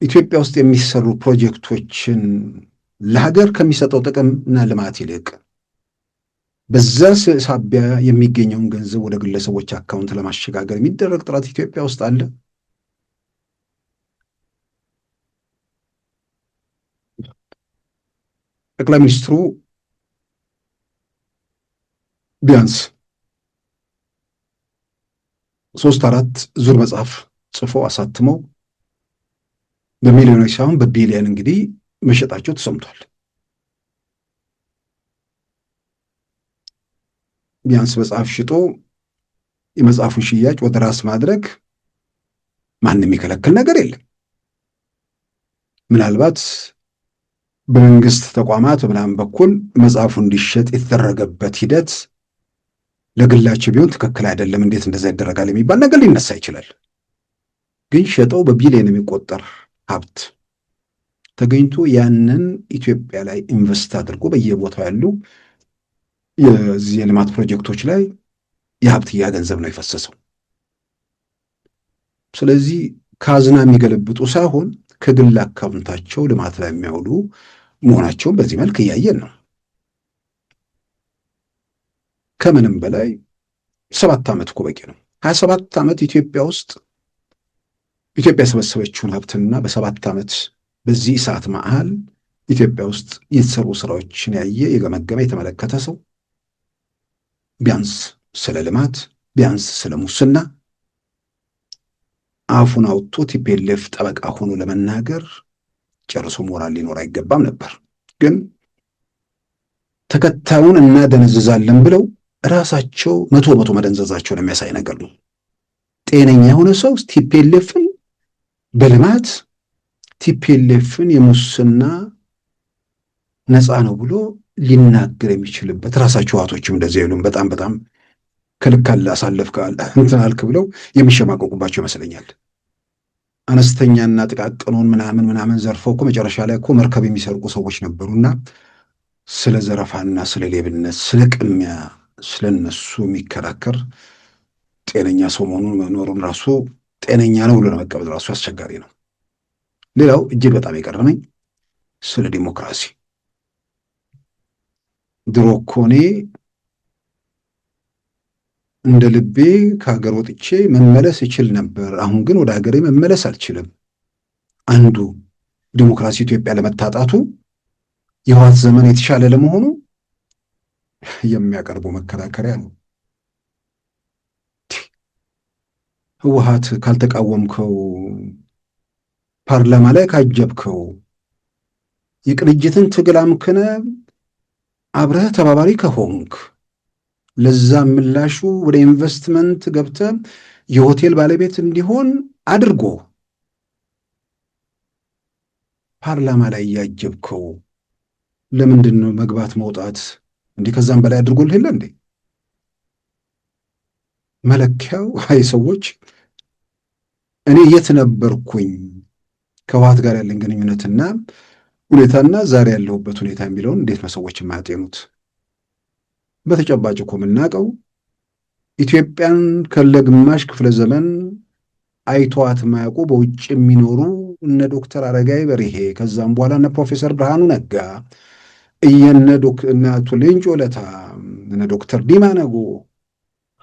ኢትዮጵያ ውስጥ የሚሰሩ ፕሮጀክቶችን ለሀገር ከሚሰጠው ጥቅም እና ልማት ይልቅ በዛ ሳቢያ የሚገኘውን ገንዘብ ወደ ግለሰቦች አካውንት ለማሸጋገር የሚደረግ ጥረት ኢትዮጵያ ውስጥ አለ። ጠቅላይ ሚኒስትሩ ቢያንስ 3-4 ዙር መጽሐፍ ጽፈው አሳትመው በሚሊዮኖች ሳይሆን በቢሊየን እንግዲህ መሸጣቸው ተሰምቷል። ቢያንስ መጽሐፍ ሽጦ የመጽሐፉን ሽያጭ ወደ ራስ ማድረግ ማንም የሚከለክል ነገር የለም። ምናልባት በመንግስት ተቋማት ምናምን በኩል መጽሐፉ እንዲሸጥ የተደረገበት ሂደት ለግላቸው ቢሆን ትክክል አይደለም፣ እንዴት እንደዛ ይደረጋል የሚባል ነገር ሊነሳ ይችላል። ግን ሸጠው በቢሊየን የሚቆጠር ሀብት ተገኝቶ ያንን ኢትዮጵያ ላይ ኢንቨስት አድርጎ በየቦታው ያሉ የዚህ የልማት ፕሮጀክቶች ላይ የሀብትያ ገንዘብ ነው የፈሰሰው። ስለዚህ ካዝና የሚገለብጡ ሳይሆን ከግል አካውንታቸው ልማት ላይ የሚያውሉ መሆናቸውን በዚህ መልክ እያየን ነው። ከምንም በላይ 7 ዓመት እኮ በቂ ነው። 27 ዓመት ኢትዮጵያ ውስጥ ኢትዮጵያ የሰበሰበችውን ሀብትና በ7 ዓመት በዚህ ሰዓት መሃል ኢትዮጵያ ውስጥ የተሰሩ ስራዎችን ያየ የገመገመ የተመለከተ ሰው ቢያንስ ስለ ልማት ቢያንስ ስለ ሙስና አፉን አውጥቶ ቲፒኤልኤፍ ጠበቃ ሆኖ ለመናገር ጨርሶ ሞራል ሊኖር አይገባም ነበር። ግን ተከታዩን እናደነዝዛለን ብለው ራሳቸው መቶ መደንዘዛቸውን የሚያሳይ ነገር ነው። ጤነኛ የሆነ ሰው ቲፒኤልኤፍን በልማት ቲፒኤልኤፍን የሙስና ነፃ ነው ብሎ ሊናገር የሚችልበት ራሳቸው ህወሓቶችም እንደዚህ አይሉም። በጣም ከልክ አሳለፍካል እንትን አልክ ብለው የሚሸማቀቁባቸው ይመስለኛል። አነስተኛና ጥቃቅኑን ምናምን ዘርፈው እኮ መጨረሻ ላይ እኮ መርከብ የሚሰርቁ ሰዎች ነበሩና ስለ ዘረፋና ስለ ሌብነት ስለ ቅሚያ ስለነሱ የሚከራከር ጤነኛ ሰው መኖሩን ራሱ ጤነኛ ነው ብሎ ለመቀበል ራሱ አስቸጋሪ ነው። ሌላው እጅግ በጣም የቀረመኝ ስለ ዲሞክራሲ ድሮ እኮ እኔ እንደ ልቤ ከሀገር ወጥቼ መመለስ ይችል ነበር፣ አሁን ግን ወደ ሀገሬ መመለስ አልችልም። አንዱ ዲሞክራሲ ኢትዮጵያ ለመታጣቱ የህወሓት ዘመን የተሻለ ለመሆኑ የሚያቀርቡ መከራከሪያ ነው። ህወሓት ካልተቃወምከው፣ ፓርላማ ላይ ካጀብከው፣ የቅንጅትን ትግል አምክነ አብረህ ተባባሪ ከሆንክ ለዛ ምላሹ ወደ ኢንቨስትመንት ገብተ የሆቴል ባለቤት እንዲሆን አድርጎ ፓርላማ ላይ ያጀብከው ለምንድን ነው መግባት መውጣት እንዴ? ከዛም በላይ አድርጎልህ የለ እንዴ? መለኪያው አይ ሰዎች እኔ የት ነበርኩኝ ከህወሓት ጋር ያለን ግንኙነትና ሁኔታና ዛሬ ያለሁበት ሁኔታ የሚለውን እንዴት ነው ሰዎች የማያጤኑት? በተጨባጭ እኮ የምናውቀው ኢትዮጵያን ከለግማሽ ክፍለ ዘመን አይተዋት ማያውቁ በውጭ የሚኖሩ እነ ዶክተር አረጋይ በርሄ ከዛም በኋላ እነ ፕሮፌሰር ብርሃኑ ነጋ እነ አቶ ሌንጮ ለታ እነ ዶክተር ዲማ ነጎ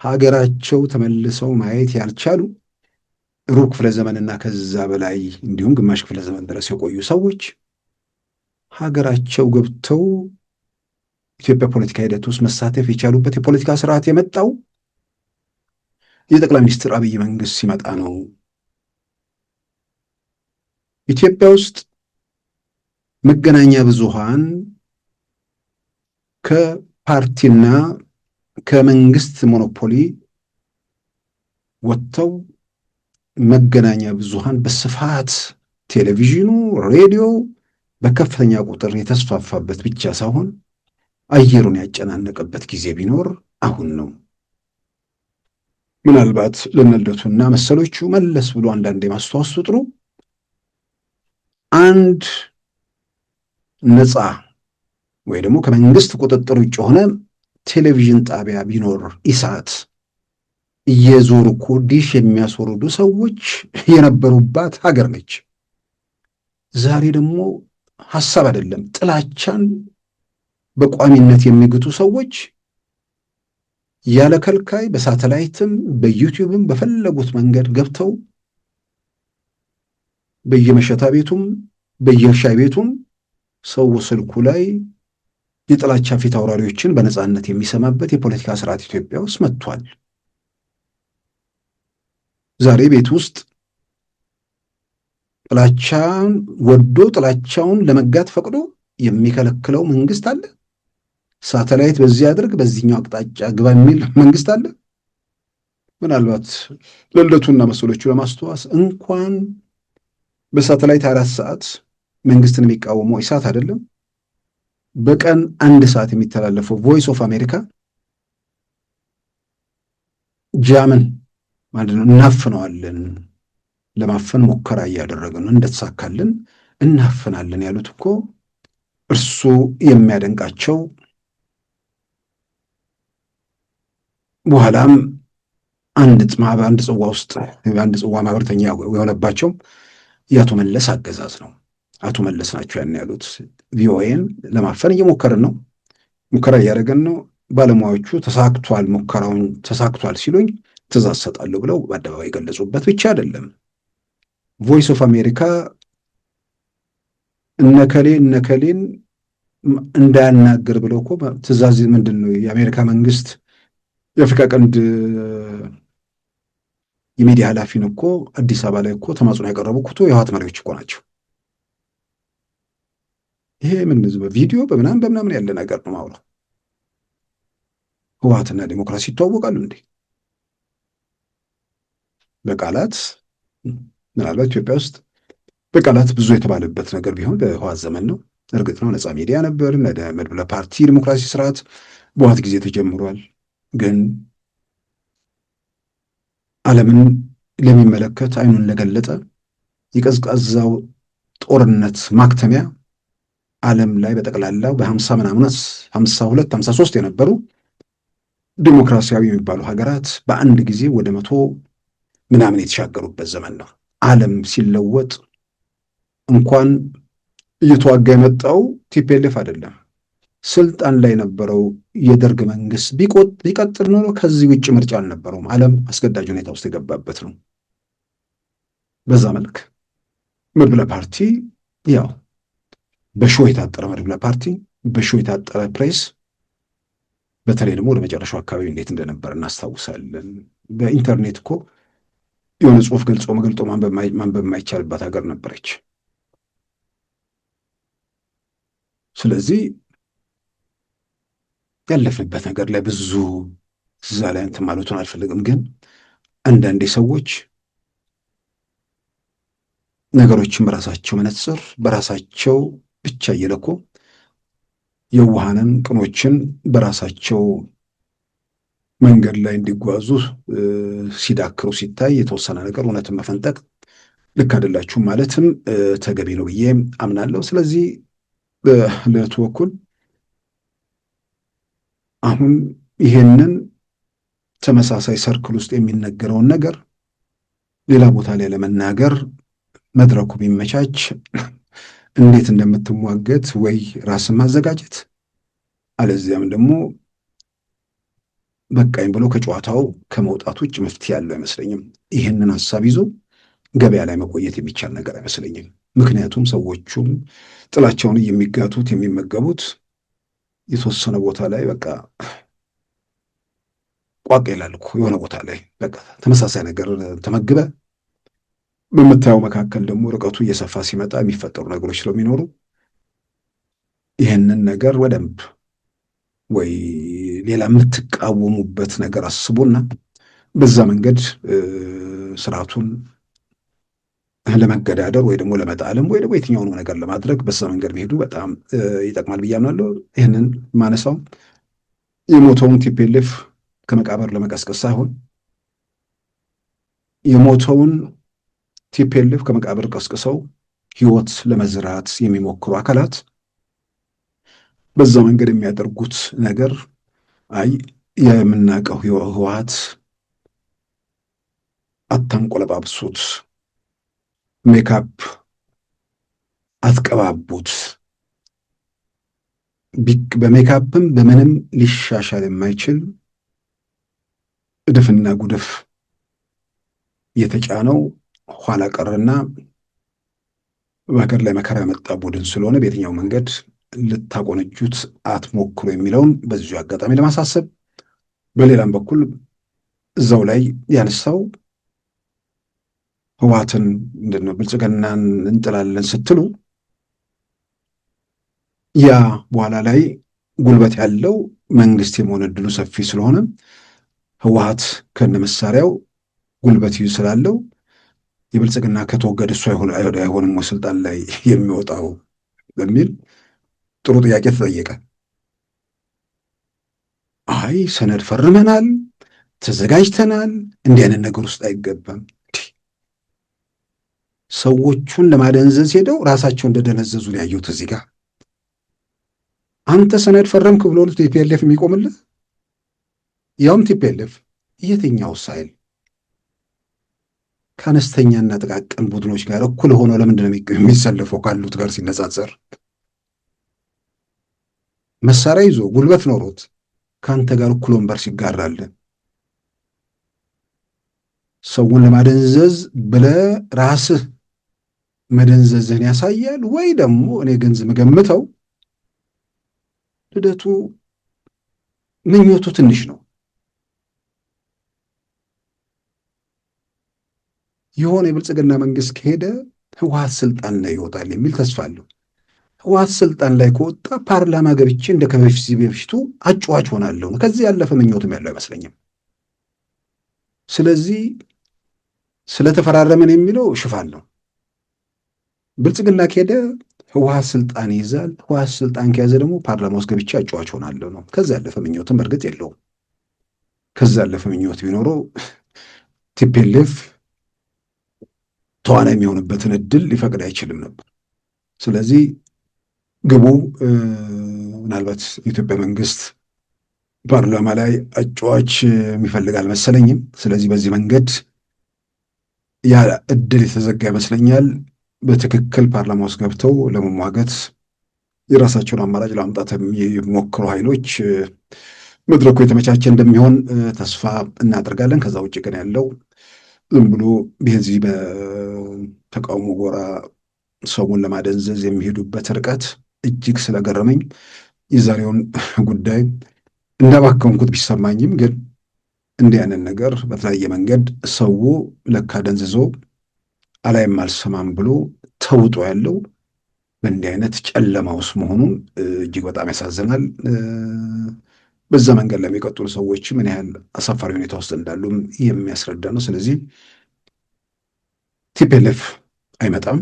ሀገራቸው ተመልሰው ማየት ያልቻሉ ሩብ ክፍለ ዘመንና ከዛ በላይ እንዲሁም ግማሽ ክፍለ ዘመን ድረስ የቆዩ ሰዎች ሀገራቸው ገብተው ኢትዮጵያ ፖለቲካ ሂደት ውስጥ መሳተፍ የቻሉበት የፖለቲካ ስርዓት የመጣው የጠቅላይ ሚኒስትር አብይ መንግስት ሲመጣ ነው። ኢትዮጵያ ውስጥ መገናኛ ብዙሃን ከፓርቲና ከመንግስት ሞኖፖሊ ወጥተው መገናኛ ብዙሃን በስፋት ቴሌቪዥኑ፣ ሬዲዮ በከፍተኛ ቁጥር የተስፋፋበት ብቻ ሳይሆን አየሩን ያጨናነቀበት ጊዜ ቢኖር አሁን ነው። ምናልባት ለነልደቱና መሰሎቹ መለስ ብሎ አንዳንዴ ማስተዋወስ ጥሩ አንድ ነፃ ወይ ደግሞ ከመንግስት ቁጥጥር ውጭ ሆነ ቴሌቪዥን ጣቢያ ቢኖር ኢሳት እየዞሩ እኮ ዲሽ የሚያስወርዱ ሰዎች የነበሩባት ሀገር ነች። ዛሬ ደግሞ ሐሳብ አይደለም ጥላቻን በቋሚነት የሚግቱ ሰዎች ያለ ከልካይ በሳተላይትም በዩቲዩብም በፈለጉት መንገድ ገብተው በየመሸታ ቤቱም በየሻይ ቤቱም ሰው ስልኩ ላይ የጥላቻ ፊት አውራሪዎችን በነፃነት የሚሰማበት የፖለቲካ ስርዓት ኢትዮጵያ ውስጥ መጥቷል። ዛሬ ቤት ውስጥ ጥላቻን ወዶ ጥላቻውን ለመጋት ፈቅዶ የሚከለክለው መንግስት አለ። ሳተላይት በዚህ አድርግ በዚህኛው አቅጣጫ ግባ የሚል መንግስት አለ። ምናልባት ለልደቱና መሰሎቹ ለማስተዋስ እንኳን በሳተላይት 4 ሰዓት መንግስትን የሚቃወመው ኢሳት አይደለም በቀን 1 ሰዓት የሚተላለፈው ቮይስ ኦፍ አሜሪካ ጃምን ማለት ነው እናፍነዋለን፣ ለማፈን ሙከራ እያደረግን ነው፣ እንደተሳካልን እናፍናለን ያሉት እኮ እርሱ የሚያደንቃቸው በኋላም አንድ ጽዋ ውስጥ አንድ ጽዋ ማህበርተኛ የሆነባቸው የአቶ መለስ አገዛዝ ነው። አቶ መለስ ናቸው ያን ያሉት። ቪኦኤን ለማፈን እየሞከርን ነው፣ ሙከራ እያደረገን ነው። ባለሙያዎቹ ተሳክቷል፣ ሙከራውን ተሳክቷል ሲሉኝ ትእዛዝ ሰጣለሁ ብለው በአደባባይ የገለጹበት ብቻ አይደለም። ቮይስ ኦፍ አሜሪካ እነከሌን እንዳያናገር ብለው እኮ ትእዛዝ ምንድን ነው የአሜሪካ መንግስት የአፍሪካ ቀንድ የሚዲያ ኃላፊን እኮ አዲስ አበባ ላይ እኮ ተማጽኖ ያቀረቡ እኮ የህወሓት መሪዎች እኮ ናቸው። ይሄ ምን በቪዲዮ በምናምን ያለ ነገር ነው ማውራት። ህወሓትና ዲሞክራሲ ይተዋወቃሉ እንዴ? በቃላት ምናልባት ኢትዮጵያ ውስጥ በቃላት ብዙ የተባለበት ነገር ቢሆን በህወሓት ዘመን ነው። እርግጥ ነው ነፃ ሚዲያ ነበር፣ መድብለ ፓርቲ ዲሞክራሲ ስርዓት በህወሓት ጊዜ ተጀምሯል። ግን ዓለምን ለሚመለከት አይኑን ለገለጠ የቀዝቃዛው ጦርነት ማክተሚያ ዓለም ላይ በጠቅላላው በ50 ምናምን 52 53 የነበሩ ዲሞክራሲያዊ የሚባሉ ሀገራት በአንድ ጊዜ ወደ 100 ምናምን የተሻገሩበት ዘመን ነው። ዓለም ሲለወጥ እንኳን እየተዋጋ የመጣው ቲፒኤልኤፍ አይደለም፣ ስልጣን ላይ የነበረው የደርግ መንግስት ቢቀጥል ኖሮ ከዚህ ውጭ ምርጫ አልነበረውም። ዓለም አስገዳጅ ሁኔታ ውስጥ የገባበት ነው። በዛ መልክ መድብለ ፓርቲ ያው በሾው የታጠረ መድብለ ፓርቲ፣ በሾው የታጠረ ፕሬስ፣ በተለይ ደግሞ ወደ መጨረሻው አካባቢ እንዴት እንደነበር እናስታውሳለን። በኢንተርኔት እኮ የሆነ ጽሁፍ ገልጾ ማንበብ የማይቻልባት ሀገር ነበረች። ስለዚህ ያለፍንበት ነገር ላይ ብዙ እዛ ላይ እንትን ማለቱን አልፈልግም። ግን አንዳንዴ ሰዎች ነገሮችን በራሳቸው መነጽር በራሳቸው ብቻ እየለኩ የዋሃንን ቅኖችን በራሳቸው መንገድ ላይ እንዲጓዙ ሲዳክሩ ሲታይ የተወሰነ ነገር እውነትን መፈንጠቅ ልክ አይደላችሁም ማለትም ተገቢ ነው ብዬ አምናለሁ። ስለዚህ በልደቱ በኩል አሁን ይሄንን ተመሳሳይ ሰርክል ውስጥ የሚነገረውን ነገር ሌላ ቦታ ላይ ለመናገር መድረኩ ቢመቻች እንዴት እንደምትሟገት ወይ ራስን ማዘጋጀት አለዚያም ደግሞ በቃኝ ብሎ ከጨዋታው ከመውጣት ውጭ መፍትሄ ያለው አይመስለኝም። ይህንን ሀሳብ ይዞ ገበያ ላይ መቆየት የሚቻል ነገር አይመስለኝም። ምክንያቱም ሰዎቹም ጥላቸውን የሚጋቱት የሚመገቡት የተወሰነ ቦታ ላይ በቃ ቋቅ ይላል እኮ የሆነ ቦታ ላይ በቃ ተመሳሳይ ነገር ተመግበ በምታየው መካከል ደግሞ ርቀቱ እየሰፋ ሲመጣ የሚፈጠሩ ነገሮች ስለሚኖሩ ይህንን ነገር ወደንብ ወይ ሌላ የምትቃወሙበት ነገር አስቡና በዛ መንገድ ስርዓቱን ለመገዳደር ወይ ደግሞ ለመጣልም ወይ ደግሞ የትኛውንም ነገር ለማድረግ በዛ መንገድ መሄዱ በጣም ይጠቅማል ብዬ አምናለሁ። ይህንን ማነሳው የሞተውን ቲፒኤልኤፍ ከመቃብር ለመቀስቀስ ሳይሆን የሞተውን ቲፒኤልኤፍ ከመቃብር ቀስቅሰው ህይወት ለመዝራት የሚሞክሩ አካላት በዛ መንገድ የሚያደርጉት ነገር አይ የምናውቀው ህወሓት አታንቆለጳጵሱት ሜካፕ አትቀባቡት። በሜካፕም በምንም ሊሻሻል የማይችል እድፍና ጉድፍ የተጫነው ኋላ ቀርና በሀገር ላይ መከራ ያመጣ ቡድን ስለሆነ በየትኛው መንገድ ልታቆነጁት አትሞክሩ የሚለውን በዚሁ አጋጣሚ ለማሳሰብ፣ በሌላም በኩል እዛው ላይ ያነሳው ህወሓትን ምንድነው ብልጽግናን እንጥላለን ስትሉ ያ በኋላ ላይ ጉልበት ያለው መንግስት የመሆን እድሉ ሰፊ ስለሆነ ህወሓት ከነ መሳሪያው ጉልበት ስላለው የብልጽግና ከተወገደ እሱ አይሆንም ስልጣን ላይ የሚወጣው በሚል ጥሩ ጥያቄ ተጠየቀ። አይ ሰነድ ፈርመናል፣ ተዘጋጅተናል፣ እንዲህ አይነት ነገር ውስጥ አይገባም። ሰዎቹን ለማደንዘዝ ሄደው ራሳቸው እንደደነዘዙ ነው ያየሁት እዚህ ጋር። አንተ ሰነድ ፈረምክ ብሎ ቲፒኤልኤፍ የሚቆምልህ ያውም ቲፒኤልኤፍ የትኛው ሳይል ከአነስተኛና ጥቃቅን ቡድኖች ጋር እኩል ሆኖ ለምንድን ነው የሚሰለፈው? ካሉት ጋር ሲነጻጸር መሳሪያ ይዞ ጉልበት ኖሮት ከአንተ ጋር እኩል ወንበር ሲጋራል ሰውን ለማደንዘዝ ብለህ ራስህ መደንዘዝህን ያሳያል። ወይ ደግሞ እኔ ገንዘብ ገምተው ልደቱ ምኞቱ ትንሽ ነው። የሆነ የብልጽግና መንግስት ከሄደ ህወሓት ስልጣን ላይ ይወጣል የሚል ተስፋ አለው። ህወሓት ስልጣን ላይ ከወጣ ፓርላማ ገብቼ እንደ በፊቱ አጫዋች ሆናለሁ ነው። ከዚህ ያለፈ ምኞትም ያለው አይመስለኝም። ስለዚህ ስለተፈራረምን የሚለው ሽፋን ነው። ብልጽግና ከሄደ ህወሓት ስልጣን ይይዛል። ህወሓት ስልጣን ከያዘ ደግሞ ፓርላማ ውስጥ ገብቼ አጫዋች ሆናለሁ ነው። ከዚህ ያለፈ ምኞትም በእርግጥ የለውም። ከዚህ ያለፈ ምኞት ቢኖረው ቲፒኤልኤፍ ተዋናይ የሚሆንበትን እድል ሊፈቅድ አይችልም ነበር። ስለዚህ ግቡ ምናልባት የኢትዮጵያ መንግስት ፓርላማ ላይ አጫዋች የሚፈልግ አልመሰለኝም። ስለዚህ በዚህ መንገድ ያ እድል የተዘጋ ይመስለኛል። በትክክል ፓርላማ ውስጥ ገብተው ለመሟገት የራሳቸውን አማራጭ ለማምጣት የሚሞክሩ ኃይሎች መድረኩ የተመቻቸ እንደሚሆን ተስፋ እናደርጋለን። ከዛ ውጭ ግን ያለው ዝም ብሎ በዚህ በተቃውሞ ጎራ ሰውን ለማደንዘዝ የሚሄዱበት ርቀት እጅግ ስለገረመኝ የዛሬውን ጉዳይ እንዳባከንኩት ቢሰማኝም ግን እንዲህ አይነት ነገር በተለያየ መንገድ ሰው ለካ ደንዝዞ አላይም አልሰማም ብሎ ተውጦ ያለው በእንዲህ አይነት ጨለማ ውስጥ መሆኑን እጅግ በጣም ያሳዝናል። በዛ መንገድ ለሚቀጥሉ ሰዎች ምን ያህል አሳፋሪ ሁኔታ ውስጥ እንዳሉም የሚያስረዳ ነው። ስለዚህ ቲፒኤልኤፍ አይመጣም፣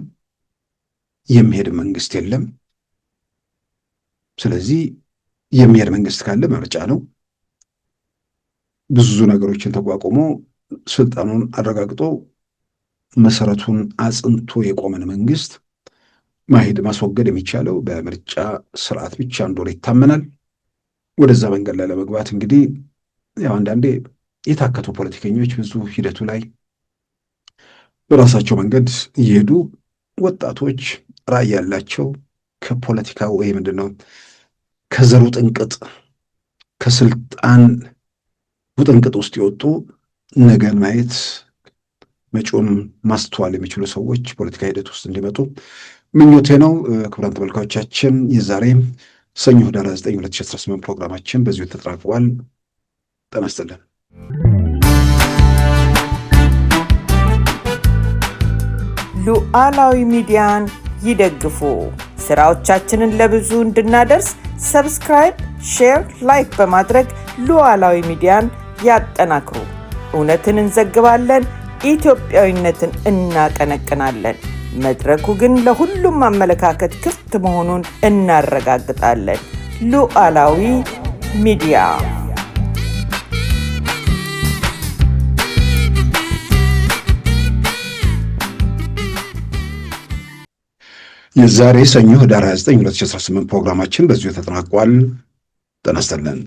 የሚሄድ መንግስት የለም። ስለዚህ የሚሄድ መንግስት ካለ ምርጫ ነው። ብዙ ነገሮችን ተቋቁሞ ስልጣኑን አረጋግጦ መሰረቱን አጽንቶ የቆመን መንግስት ማስወገድ የሚቻለው በምርጫ ስርዓት ብቻ እንደሆነ ይታመናል። ወደዛ መንገድ ላይ ለመግባት እንግዲህ ያው አንዳንዴ የታከቱ ፖለቲከኞች ብዙ ሂደቱ ላይ በራሳቸው መንገድ እየሄዱ ወጣቶች ራዕይ ያላቸው ከፖለቲካ ወይ ምንድነው ከዘሩ ጥንቅጥ ከስልጣን ውጥንቅጥ ውስጥ የወጡ ነገን ማየት መጪውን ማስተዋል የሚችሉ ሰዎች ፖለቲካ ሂደት ውስጥ እንዲመጡ ምኞቴ ነው። ክቡራን ተመልካቾቻችን የዛሬ ሰኞ ህዳር 9 2018 ፕሮግራማችን በዚሁ ተጠናቋል። ጤና ይስጥልን። ሉዓላዊ ሚዲያን ይደግፉ። ስራዎቻችንን ለብዙ እንድናደርስ ሰብስክራይብ፣ ሼር፣ ላይክ በማድረግ ሉዓላዊ ሚዲያን ያጠናክሩ። እውነትን እንዘግባለን፣ ኢትዮጵያዊነትን እናቀነቅናለን። መድረኩ ግን ለሁሉም አመለካከት ክፍት መሆኑን እናረጋግጣለን። ሉዓላዊ ሚዲያ የዛሬ ሰኞ ህዳር 29 2018 ፕሮግራማችን በዚሁ ተጠናቋል። ጤና ይስጥልን።